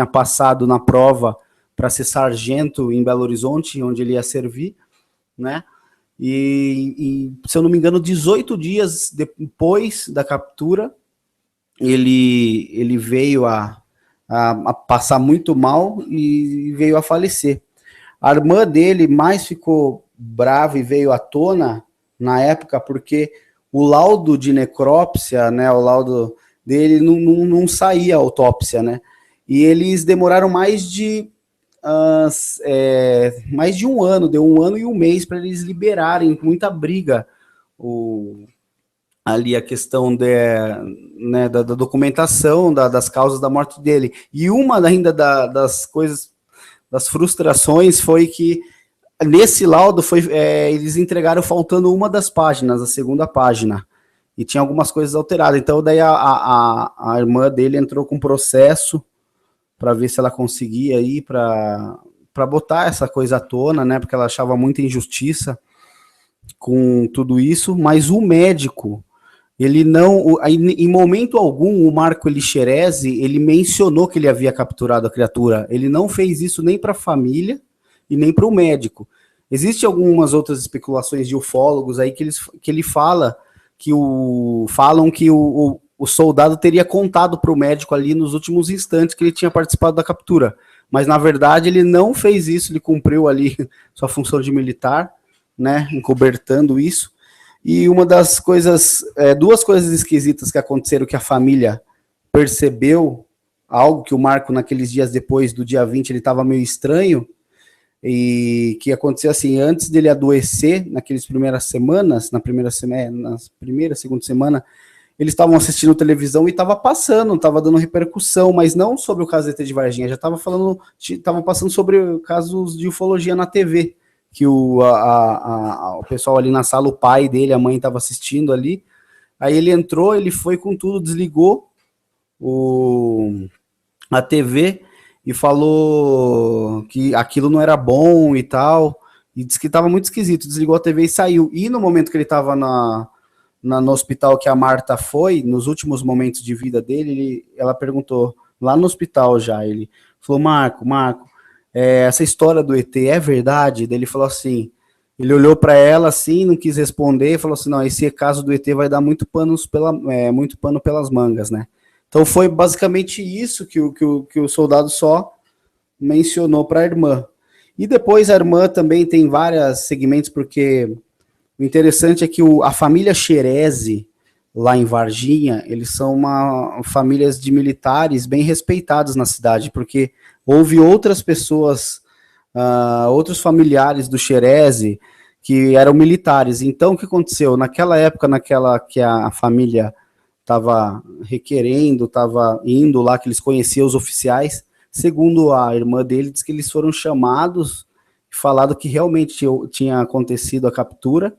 passado na prova para ser sargento em Belo Horizonte, onde ele ia servir, né? E se eu não me engano, 18 dias depois da captura, ele veio a passar muito mal e veio a falecer. A irmã dele mais ficou brava e veio à tona na época, porque o laudo de necrópsia, né, o laudo dele não saía a autópsia, né, e eles demoraram mais de um ano, deu 1 ano e 1 mês para eles liberarem, muita briga, ali a questão né, da documentação, das causas da morte dele. E uma ainda das coisas, das frustrações, foi que nesse laudo eles entregaram faltando uma das páginas, a segunda página, e tinha algumas coisas alteradas. Então daí a irmã dele entrou com processo para ver se ela conseguia ir para botar essa coisa à tona, né, porque ela achava muita injustiça com tudo isso. Mas o médico, ele não, em momento algum, o Marco Elixerez, ele mencionou que ele havia capturado a criatura. Ele não fez isso nem para a família e nem para o médico. Existem algumas outras especulações de ufólogos aí que ele falam que o soldado teria contado para o médico ali nos últimos instantes que ele tinha participado da captura. Mas, na verdade, ele não fez isso, ele cumpriu ali sua função de militar, né, encobertando isso. E uma das coisas, 2 coisas esquisitas que aconteceram, que a família percebeu, algo que o Marco, naqueles dias depois do dia 20, ele estava meio estranho, e que aconteceu assim, antes dele adoecer, naquelas primeiras semanas, na primeira, segunda semana, eles estavam assistindo televisão e estava dando repercussão, mas não sobre o caso do ET de Varginha, já estava passando sobre casos de ufologia na TV, que o pessoal ali na sala, o pai dele, a mãe estava assistindo ali, aí ele entrou, ele foi com tudo, desligou a TV e falou que aquilo não era bom e tal, e disse que estava muito esquisito, desligou a TV e saiu. E no momento que ele estava no hospital que a Marta foi, nos últimos momentos de vida dele, ela perguntou, lá no hospital já, ele falou, Marco, essa história do ET é verdade? Daí ele falou assim, ele olhou para ela assim, não quis responder, falou assim, não, esse caso do ET vai dar muito pano pelas mangas, né? Então foi basicamente isso que o soldado só mencionou para a irmã. E depois a irmã também tem vários segmentos, porque o interessante é que a família Xerezi, lá em Varginha, eles são famílias de militares bem respeitados na cidade, porque houve outras pessoas, outros familiares do Xerezi que eram militares. Então, o que aconteceu? Naquela época, que a família estava requerendo, estava indo lá, que eles conheciam os oficiais, segundo a irmã dele, diz que eles foram chamados e falado que realmente tinha acontecido a captura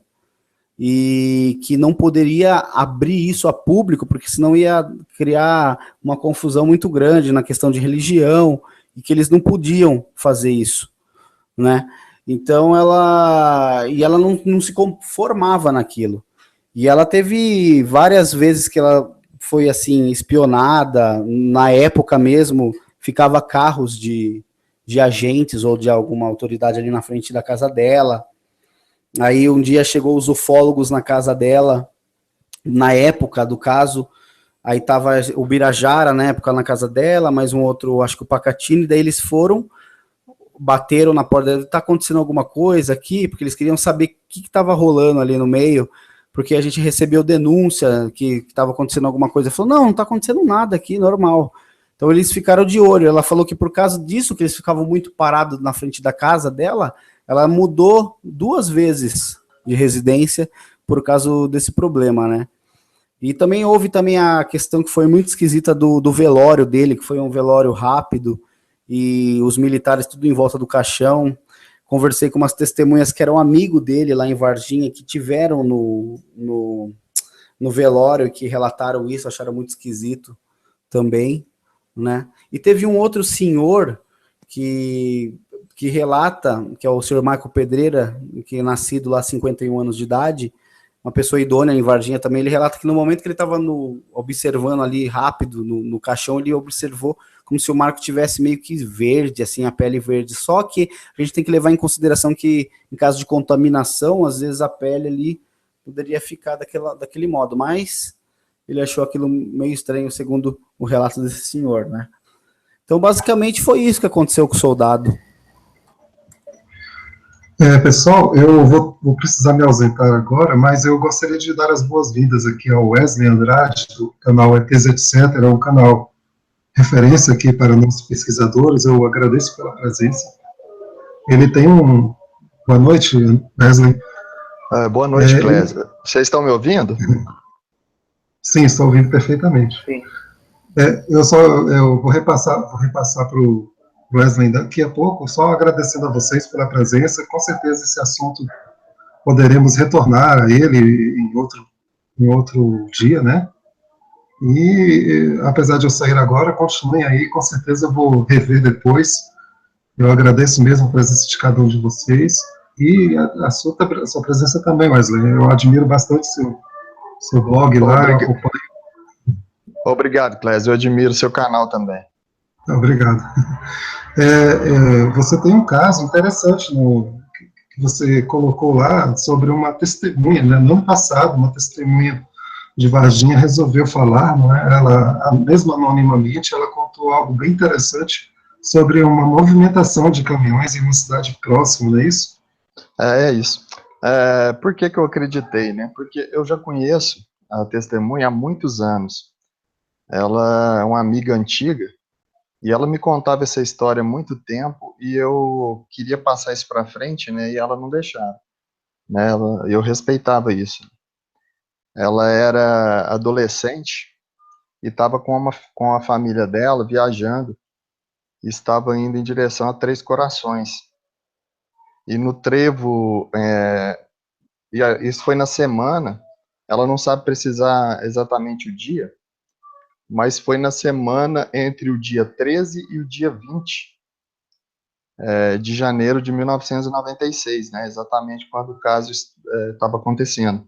e que não poderia abrir isso a público, porque senão ia criar uma confusão muito grande na questão de religião, e que eles não podiam fazer isso, né? Então ela não se conformava naquilo. E ela teve várias vezes que ela foi assim espionada, na época mesmo, ficava carros de agentes ou de alguma autoridade ali na frente da casa dela. Aí um dia chegou os ufólogos na casa dela, na época do caso, aí tava o Birajara na época na casa dela, mais um outro, acho que o Pacatini, daí eles foram, bateram na porta dela, tá acontecendo alguma coisa aqui, porque eles queriam saber o que estava rolando ali no meio, porque a gente recebeu denúncia que estava acontecendo alguma coisa. Falou, não tá acontecendo nada aqui, normal. Então eles ficaram de olho. Ela falou que por causa disso, que eles ficavam muito parados na frente da casa dela, ela mudou 2 vezes de residência por causa desse problema, né? E também houve também a questão que foi muito esquisita do velório dele, que foi um velório rápido, e os militares tudo em volta do caixão. Conversei com umas testemunhas que eram amigo dele lá em Varginha, que tiveram no velório, que relataram isso, acharam muito esquisito também, né? E teve um outro senhor que relata, que é o senhor Marco Pedreira, que é nascido lá 51 anos de idade, uma pessoa idônea em Varginha também, ele relata que no momento que ele estava observando ali rápido no caixão, ele observou como se o Marco tivesse meio que verde, assim, a pele verde. Só que a gente tem que levar em consideração que, em caso de contaminação, às vezes a pele ali poderia ficar daquele modo, mas ele achou aquilo meio estranho, segundo o relato desse senhor, né? Então, basicamente, foi isso que aconteceu com o soldado. Pessoal, eu vou precisar me ausentar agora, mas eu gostaria de dar as boas-vindas aqui ao Wesley Andrade, do canal ETs Etc., é um canal referência aqui para nossos pesquisadores, eu agradeço pela presença. Ele tem um... Boa noite, Wesley. Boa noite, Clésio. Vocês estão me ouvindo? Sim, estou ouvindo perfeitamente. Sim. Eu vou repassar para o Wesley daqui a pouco, só agradecendo a vocês pela presença. Com certeza esse assunto poderemos retornar a ele em outro dia, né? E apesar de eu sair agora, continuem aí, com certeza eu vou rever depois. Eu agradeço mesmo a presença de cada um de vocês e a sua presença também, Wesley. Eu admiro bastante seu blog lá, eu acompanho. Obrigado, Clésio. Eu admiro seu canal também. Obrigado. Você tem um caso interessante que você colocou lá sobre uma testemunha, né? No ano passado, uma testemunha de Varginha resolveu falar, não é? Ela, mesmo anonimamente, ela contou algo bem interessante sobre uma movimentação de caminhões em uma cidade próxima, não é isso? É isso. Por que eu acreditei, né? Porque eu já conheço a testemunha há muitos anos. Ela é uma amiga antiga e ela me contava essa história há muito tempo e eu queria passar isso para frente, né? E ela não deixava, né? Eu respeitava isso. Ela era adolescente e estava com a família dela viajando e estava indo em direção a Três Corações. E no trevo, isso foi na semana, ela não sabe precisar exatamente o dia, mas foi na semana entre o dia 13 e o dia 20 de janeiro de 1996, né, exatamente quando o caso estava acontecendo.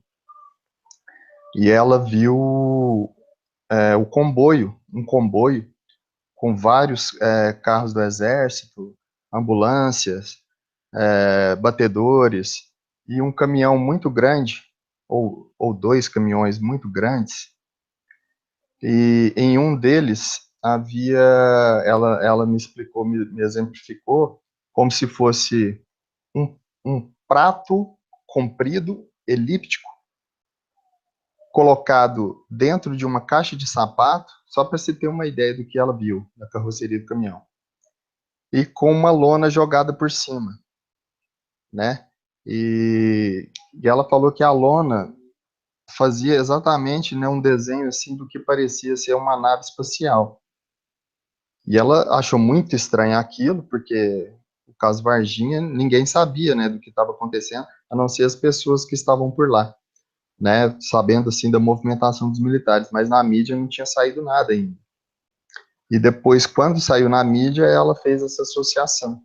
E ela viu um comboio com vários carros do exército, ambulâncias, batedores, e um caminhão muito grande, ou 2 caminhões muito grandes, e em um deles havia, ela me explicou, me exemplificou, como se fosse um prato comprido, elíptico, colocado dentro de uma caixa de sapato, só para se ter uma ideia do que ela viu na carroceria do caminhão, e com uma lona jogada por cima, né? E ela falou que a lona fazia exatamente, né, um desenho assim do que parecia ser uma nave espacial. E ela achou muito estranho aquilo, porque o caso Varginha, ninguém sabia, né, do que estava acontecendo, a não ser as pessoas que estavam por lá, né, sabendo assim da movimentação dos militares, mas na mídia não tinha saído nada ainda. E depois, quando saiu na mídia, ela fez essa associação.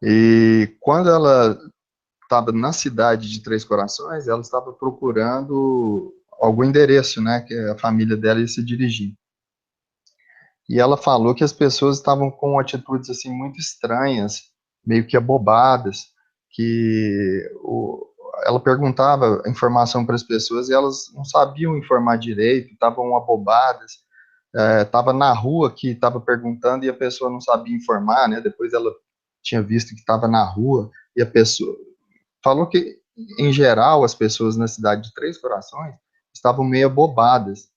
E quando ela estava na cidade de Três Corações, ela estava procurando algum endereço, né, que a família dela ia se dirigir. E ela falou que as pessoas estavam com atitudes assim muito estranhas, meio que abobadas, que ela perguntava informação para as pessoas e elas não sabiam informar direito, estavam abobadas. Estava na rua que estava perguntando e a pessoa não sabia informar, né? Depois ela tinha visto que estava na rua e a pessoa falou que, em geral, as pessoas na cidade de Três Corações estavam meio abobadas.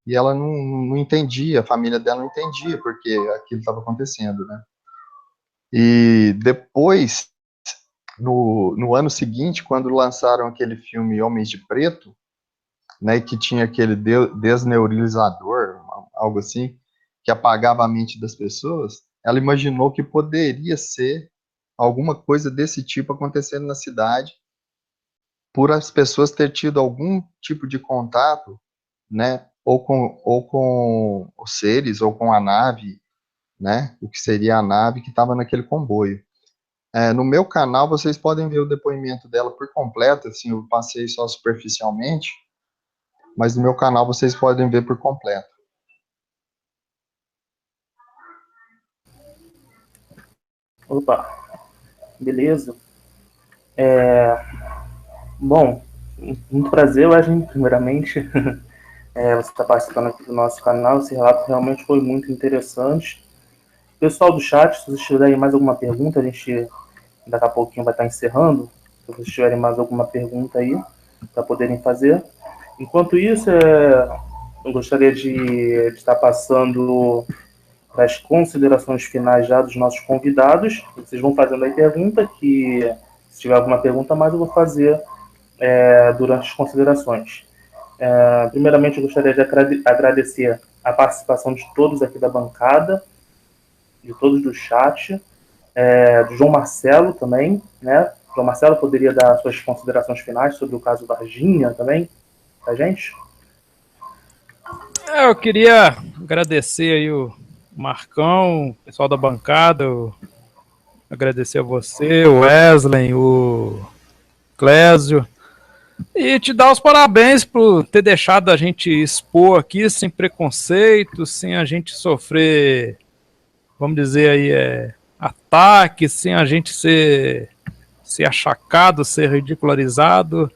E ela não entendia, a família dela não entendia porque aquilo estava acontecendo, né? E depois, no ano seguinte, quando lançaram aquele filme Homens de Preto, né, que tinha aquele desneurilizador, algo assim, que apagava a mente das pessoas, ela imaginou que poderia ser alguma coisa desse tipo acontecendo na cidade, por as pessoas ter tido algum tipo de contato, né, ou com os seres, ou com a nave, né, o que seria a nave que estava naquele comboio. No meu canal, vocês podem ver o depoimento dela por completo, assim, eu passei só superficialmente, mas no meu canal vocês podem ver por completo. Opa, beleza. Bom, muito prazer, Wesley, primeiramente. Você está participando aqui do nosso canal. Esse relato realmente foi muito interessante. Pessoal do chat, se vocês tiverem mais alguma pergunta, a gente daqui a pouquinho vai estar encerrando. Se vocês tiverem mais alguma pergunta aí, para poderem fazer. Enquanto isso, eu gostaria de estar passando as considerações finais já dos nossos convidados. Vocês vão fazendo aí pergunta, que se tiver alguma pergunta mais, eu vou fazer durante as considerações. Primeiramente, eu gostaria de agradecer a participação de todos aqui da bancada, de todos do chat, do João Marcelo também, né? João Marcelo, poderia dar suas considerações finais sobre o caso Varginha também, pra gente? Eu queria agradecer aí o Marcão, o pessoal da bancada, agradecer a você, o Wesley, o Clésio, e te dar os parabéns por ter deixado a gente expor aqui sem preconceito, sem a gente sofrer, vamos dizer aí, ataque, sem a gente ser achacado, ser ridicularizado.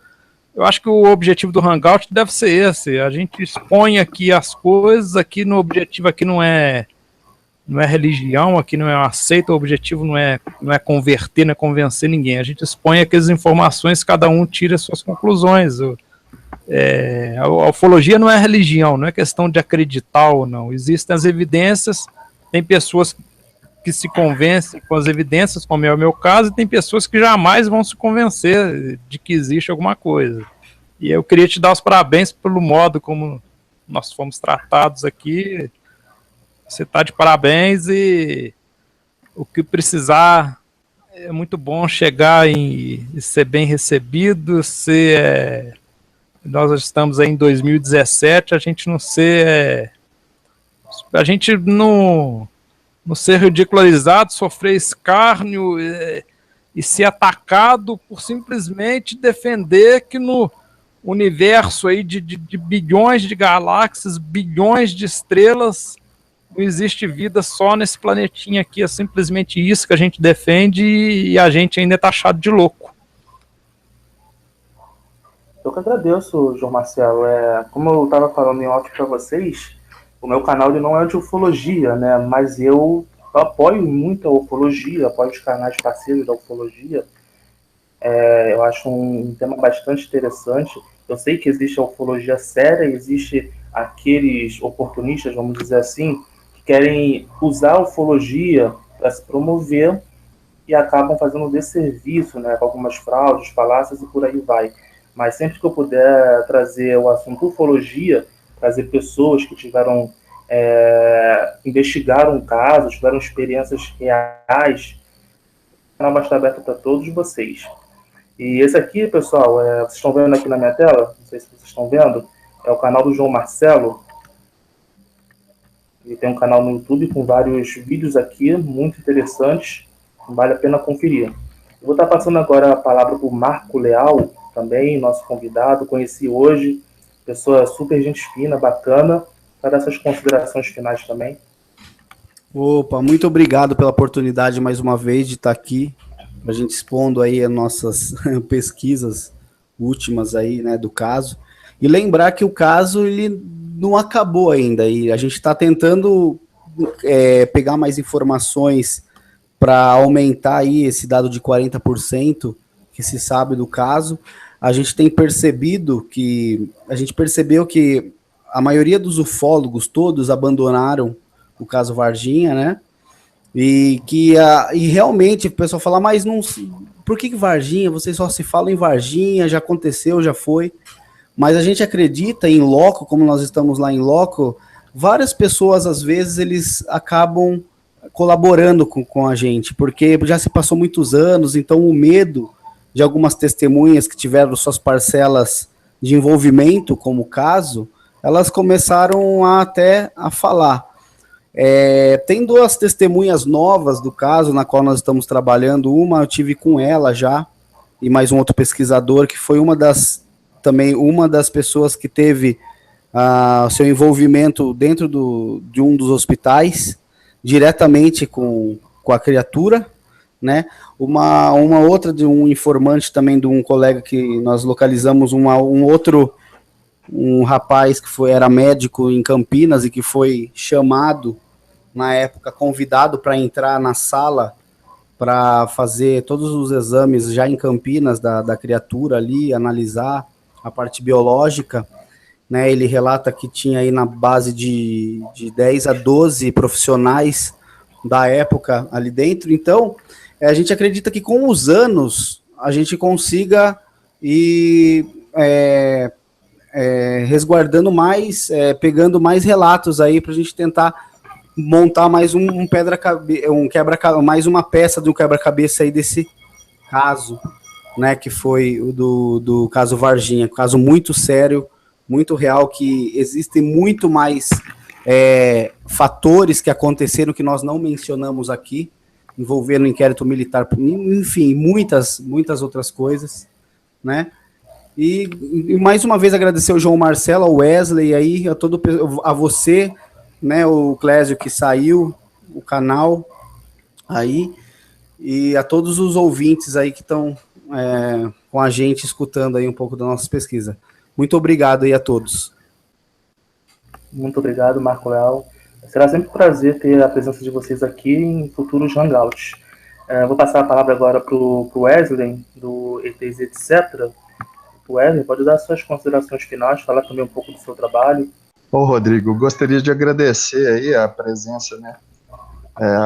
Eu acho que o objetivo do Hangout deve ser esse. A gente expõe aqui as coisas, aqui no objetivo aqui não é religião, aqui não é uma seita, o objetivo não é converter, não é convencer ninguém. A gente expõe aquelas informações, cada um tira suas conclusões. A ufologia não é religião, não é questão de acreditar ou não. Existem as evidências, tem pessoas que se convencem com as evidências, como é o meu caso, e tem pessoas que jamais vão se convencer de que existe alguma coisa. E eu queria te dar os parabéns pelo modo como nós fomos tratados aqui. Você está de parabéns e o que precisar é muito bom chegar e ser bem recebido, nós estamos aí em 2017, a gente não ser ridicularizado, sofrer escárnio e ser atacado por simplesmente defender que no universo aí de bilhões de galáxias, bilhões de estrelas, não existe vida só nesse planetinha aqui, é simplesmente isso que a gente defende e a gente ainda é taxado de louco. Eu que agradeço, João Marcelo. Como eu estava falando em off para vocês, o meu canal ele não é de ufologia, né? Mas eu apoio muito a ufologia, apoio os canais parceiros da ufologia. Eu acho um tema bastante interessante. Eu sei que existe a ufologia séria, existe aqueles oportunistas, vamos dizer assim, que querem usar a ufologia para se promover e acabam fazendo um desserviço, né, com algumas fraudes, falácias e por aí vai. Mas sempre que eu puder trazer o assunto ufologia, trazer pessoas que tiveram, investigaram casos, tiveram experiências reais, o canal vai estar aberto para todos vocês. E esse aqui, pessoal, vocês estão vendo aqui na minha tela, não sei se vocês estão vendo, é o canal do João Marcelo. Ele tem um canal no YouTube com vários vídeos aqui, muito interessantes. Vale a pena conferir. Eu vou estar passando agora a palavra para o Marco Leal, também, nosso convidado. Conheci hoje, pessoa super gente fina, bacana, para dar essas considerações finais também. Opa, muito obrigado pela oportunidade mais uma vez de estar aqui, a gente expondo aí as nossas pesquisas últimas aí, né, do caso. E lembrar que o caso, ele não acabou ainda, e a gente está tentando pegar mais informações para aumentar aí esse dado de 40% que se sabe do caso. A gente percebeu que a maioria dos ufólogos todos abandonaram o caso Varginha, né? E realmente o pessoal fala, mas não, por que Varginha? Vocês só se falam em Varginha, já aconteceu, já foi. Mas a gente acredita em loco, como nós estamos lá em loco, várias pessoas, às vezes, eles acabam colaborando com a gente, porque já se passou muitos anos, então o medo de algumas testemunhas que tiveram suas parcelas de envolvimento, como o caso, elas começaram até a falar. Tem duas testemunhas novas do caso, na qual nós estamos trabalhando. Uma eu tive com ela já, e mais um outro pesquisador, que foi uma das pessoas que teve seu envolvimento dentro de um dos hospitais, diretamente com a criatura, né? Uma outra de um informante também, de um colega que nós localizamos, um rapaz que era médico em Campinas e que foi chamado, na época, convidado para entrar na sala para fazer todos os exames já em Campinas da criatura ali, analisar a parte biológica, né? Ele relata que tinha aí na base de 10 a 12 profissionais da época ali dentro. Então, a gente acredita que com os anos a gente consiga ir resguardando mais, pegando mais relatos aí para a gente tentar montar mais mais uma peça do quebra-cabeça aí desse caso, né, que foi o do caso Varginha, um caso muito sério, muito real, que existem muito mais fatores que aconteceram que nós não mencionamos aqui, envolvendo inquérito militar, enfim, muitas outras coisas, né? E mais uma vez agradecer ao João Marcelo, ao Wesley, aí, a você, né, o Clésio que saiu, o canal aí, e a todos os ouvintes aí que estão com a gente, escutando aí um pouco da nossa pesquisa. Muito obrigado aí a todos. Muito obrigado, Marco Leal. Será sempre um prazer ter a presença de vocês aqui em futuros hangouts. Vou passar a palavra agora para o Wesley, do ETs Etc. Wesley, pode dar suas considerações finais, falar também um pouco do seu trabalho. Ô, Rodrigo, gostaria de agradecer aí a presença, né,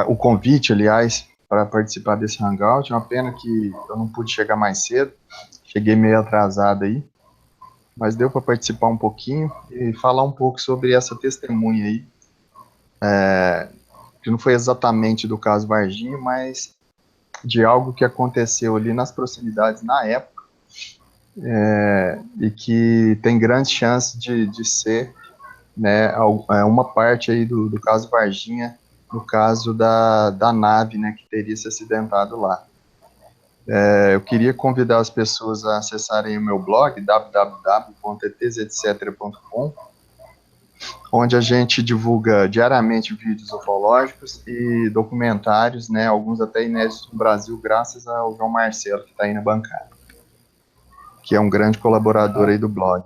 o convite, aliás, para participar desse hangout. É uma pena que eu não pude chegar mais cedo, cheguei meio atrasado aí, mas deu para participar um pouquinho e falar um pouco sobre essa testemunha aí, que não foi exatamente do caso Varginha, mas de algo que aconteceu ali nas proximidades na época, e que tem grande chance de ser, né, uma parte aí do caso Varginha, no caso da nave, né, que teria se acidentado lá. Eu queria convidar as pessoas a acessarem o meu blog, www.etsetc.com, onde a gente divulga diariamente vídeos ufológicos e documentários, né, alguns até inéditos no Brasil, graças ao João Marcelo, que está aí na bancada, que é um grande colaborador aí do blog.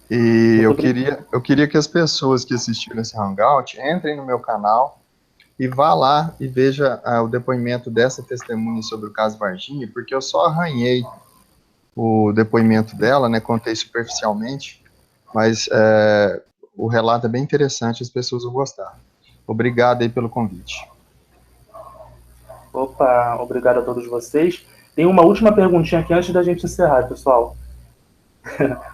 E eu queria que as pessoas que assistiram esse hangout entrem no meu canal e vá lá e veja o depoimento dessa testemunha sobre o caso Varginha, porque eu só arranhei o depoimento dela, né, contei superficialmente, mas o relato é bem interessante, as pessoas vão gostar. Obrigado aí pelo convite. Opa, obrigado a todos vocês. Tem uma última perguntinha aqui antes da gente encerrar, pessoal.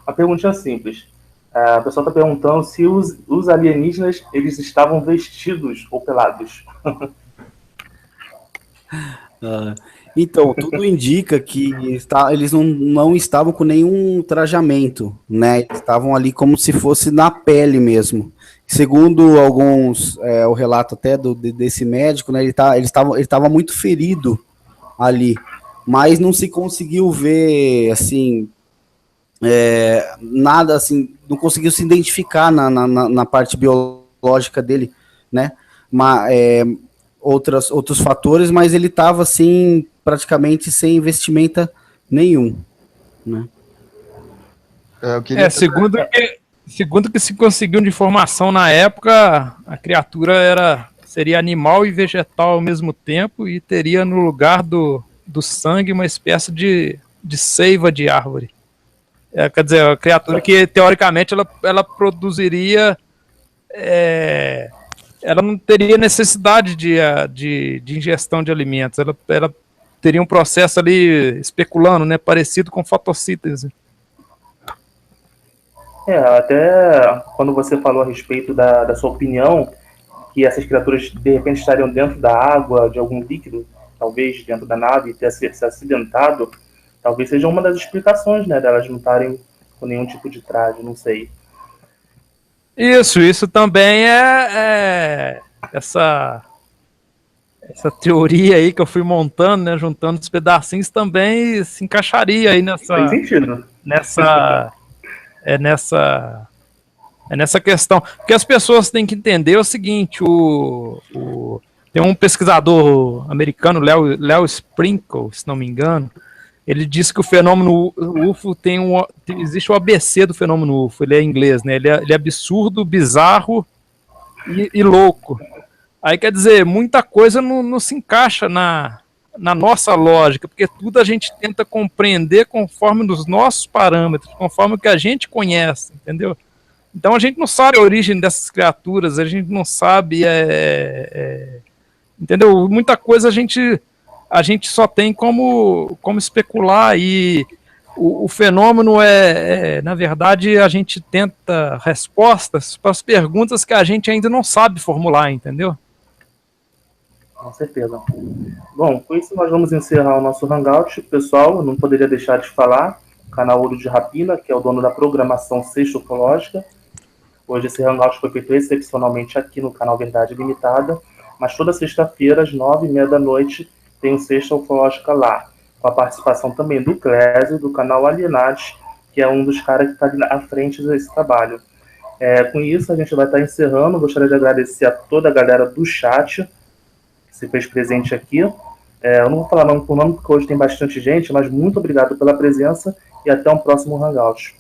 Uma perguntinha simples. A pessoa está perguntando se os alienígenas, eles estavam vestidos ou pelados. Então, tudo indica que eles não estavam com nenhum trajamento, né? Eles estavam ali como se fosse na pele mesmo. Segundo alguns, o relato até desse médico, né? Ele estava muito ferido ali, mas não se conseguiu ver, assim, nada assim, não conseguiu se identificar na parte biológica dele, né? Outros fatores, mas ele estava assim praticamente sem vestimenta nenhum, né? Eu queria... segundo que se conseguiu de informação na época, a criatura seria animal e vegetal ao mesmo tempo e teria no lugar do sangue uma espécie de seiva de árvore. Quer dizer, a criatura que teoricamente ela produziria, ela não teria necessidade de ingestão de alimentos, ela teria um processo ali especulando, né, parecido com fotossíntese. Até quando você falou a respeito da sua opinião, que essas criaturas de repente estariam dentro da água, de algum líquido, talvez dentro da nave, e ter se acidentado, talvez seja uma das explicações, né, delas não estarem com nenhum tipo de traje, não sei. Isso também essa teoria aí que eu fui montando, né, juntando os pedacinhos, também se encaixaria aí Tem sentido. Nessa questão. Porque as pessoas têm que entender o seguinte, tem um pesquisador americano, Léo Sprinkle, se não me engano, ele disse que o fenômeno UFO existe o ABC do fenômeno UFO, ele é inglês, né? Ele é absurdo, bizarro e louco. Aí quer dizer, muita coisa não se encaixa na nossa lógica, porque tudo a gente tenta compreender conforme os nossos parâmetros, conforme o que a gente conhece, entendeu? Então a gente não sabe a origem dessas criaturas, a gente não sabe, entendeu? Muita coisa a gente só tem como especular, e o fenômeno na verdade, a gente tenta respostas para as perguntas que a gente ainda não sabe formular, entendeu? Com certeza. Bom, com isso nós vamos encerrar o nosso Hangout. Pessoal, eu não poderia deixar de falar, o canal Olho de Rapina, que é o dono da programação Sexta Ufológica. Hoje esse Hangout foi feito excepcionalmente aqui no canal Verdade Limitada, mas toda sexta-feira, às 9h30 da noite, tem o Sexta Ufológica lá, com a participação também do Clésio, do canal Alienades, que é um dos caras que está ali à frente desse trabalho. Com isso, a gente vai estar encerrando. Gostaria de agradecer a toda a galera do chat que se fez presente aqui. Eu não vou falar nome por nome, porque hoje tem bastante gente, mas muito obrigado pela presença e até um próximo Hangout.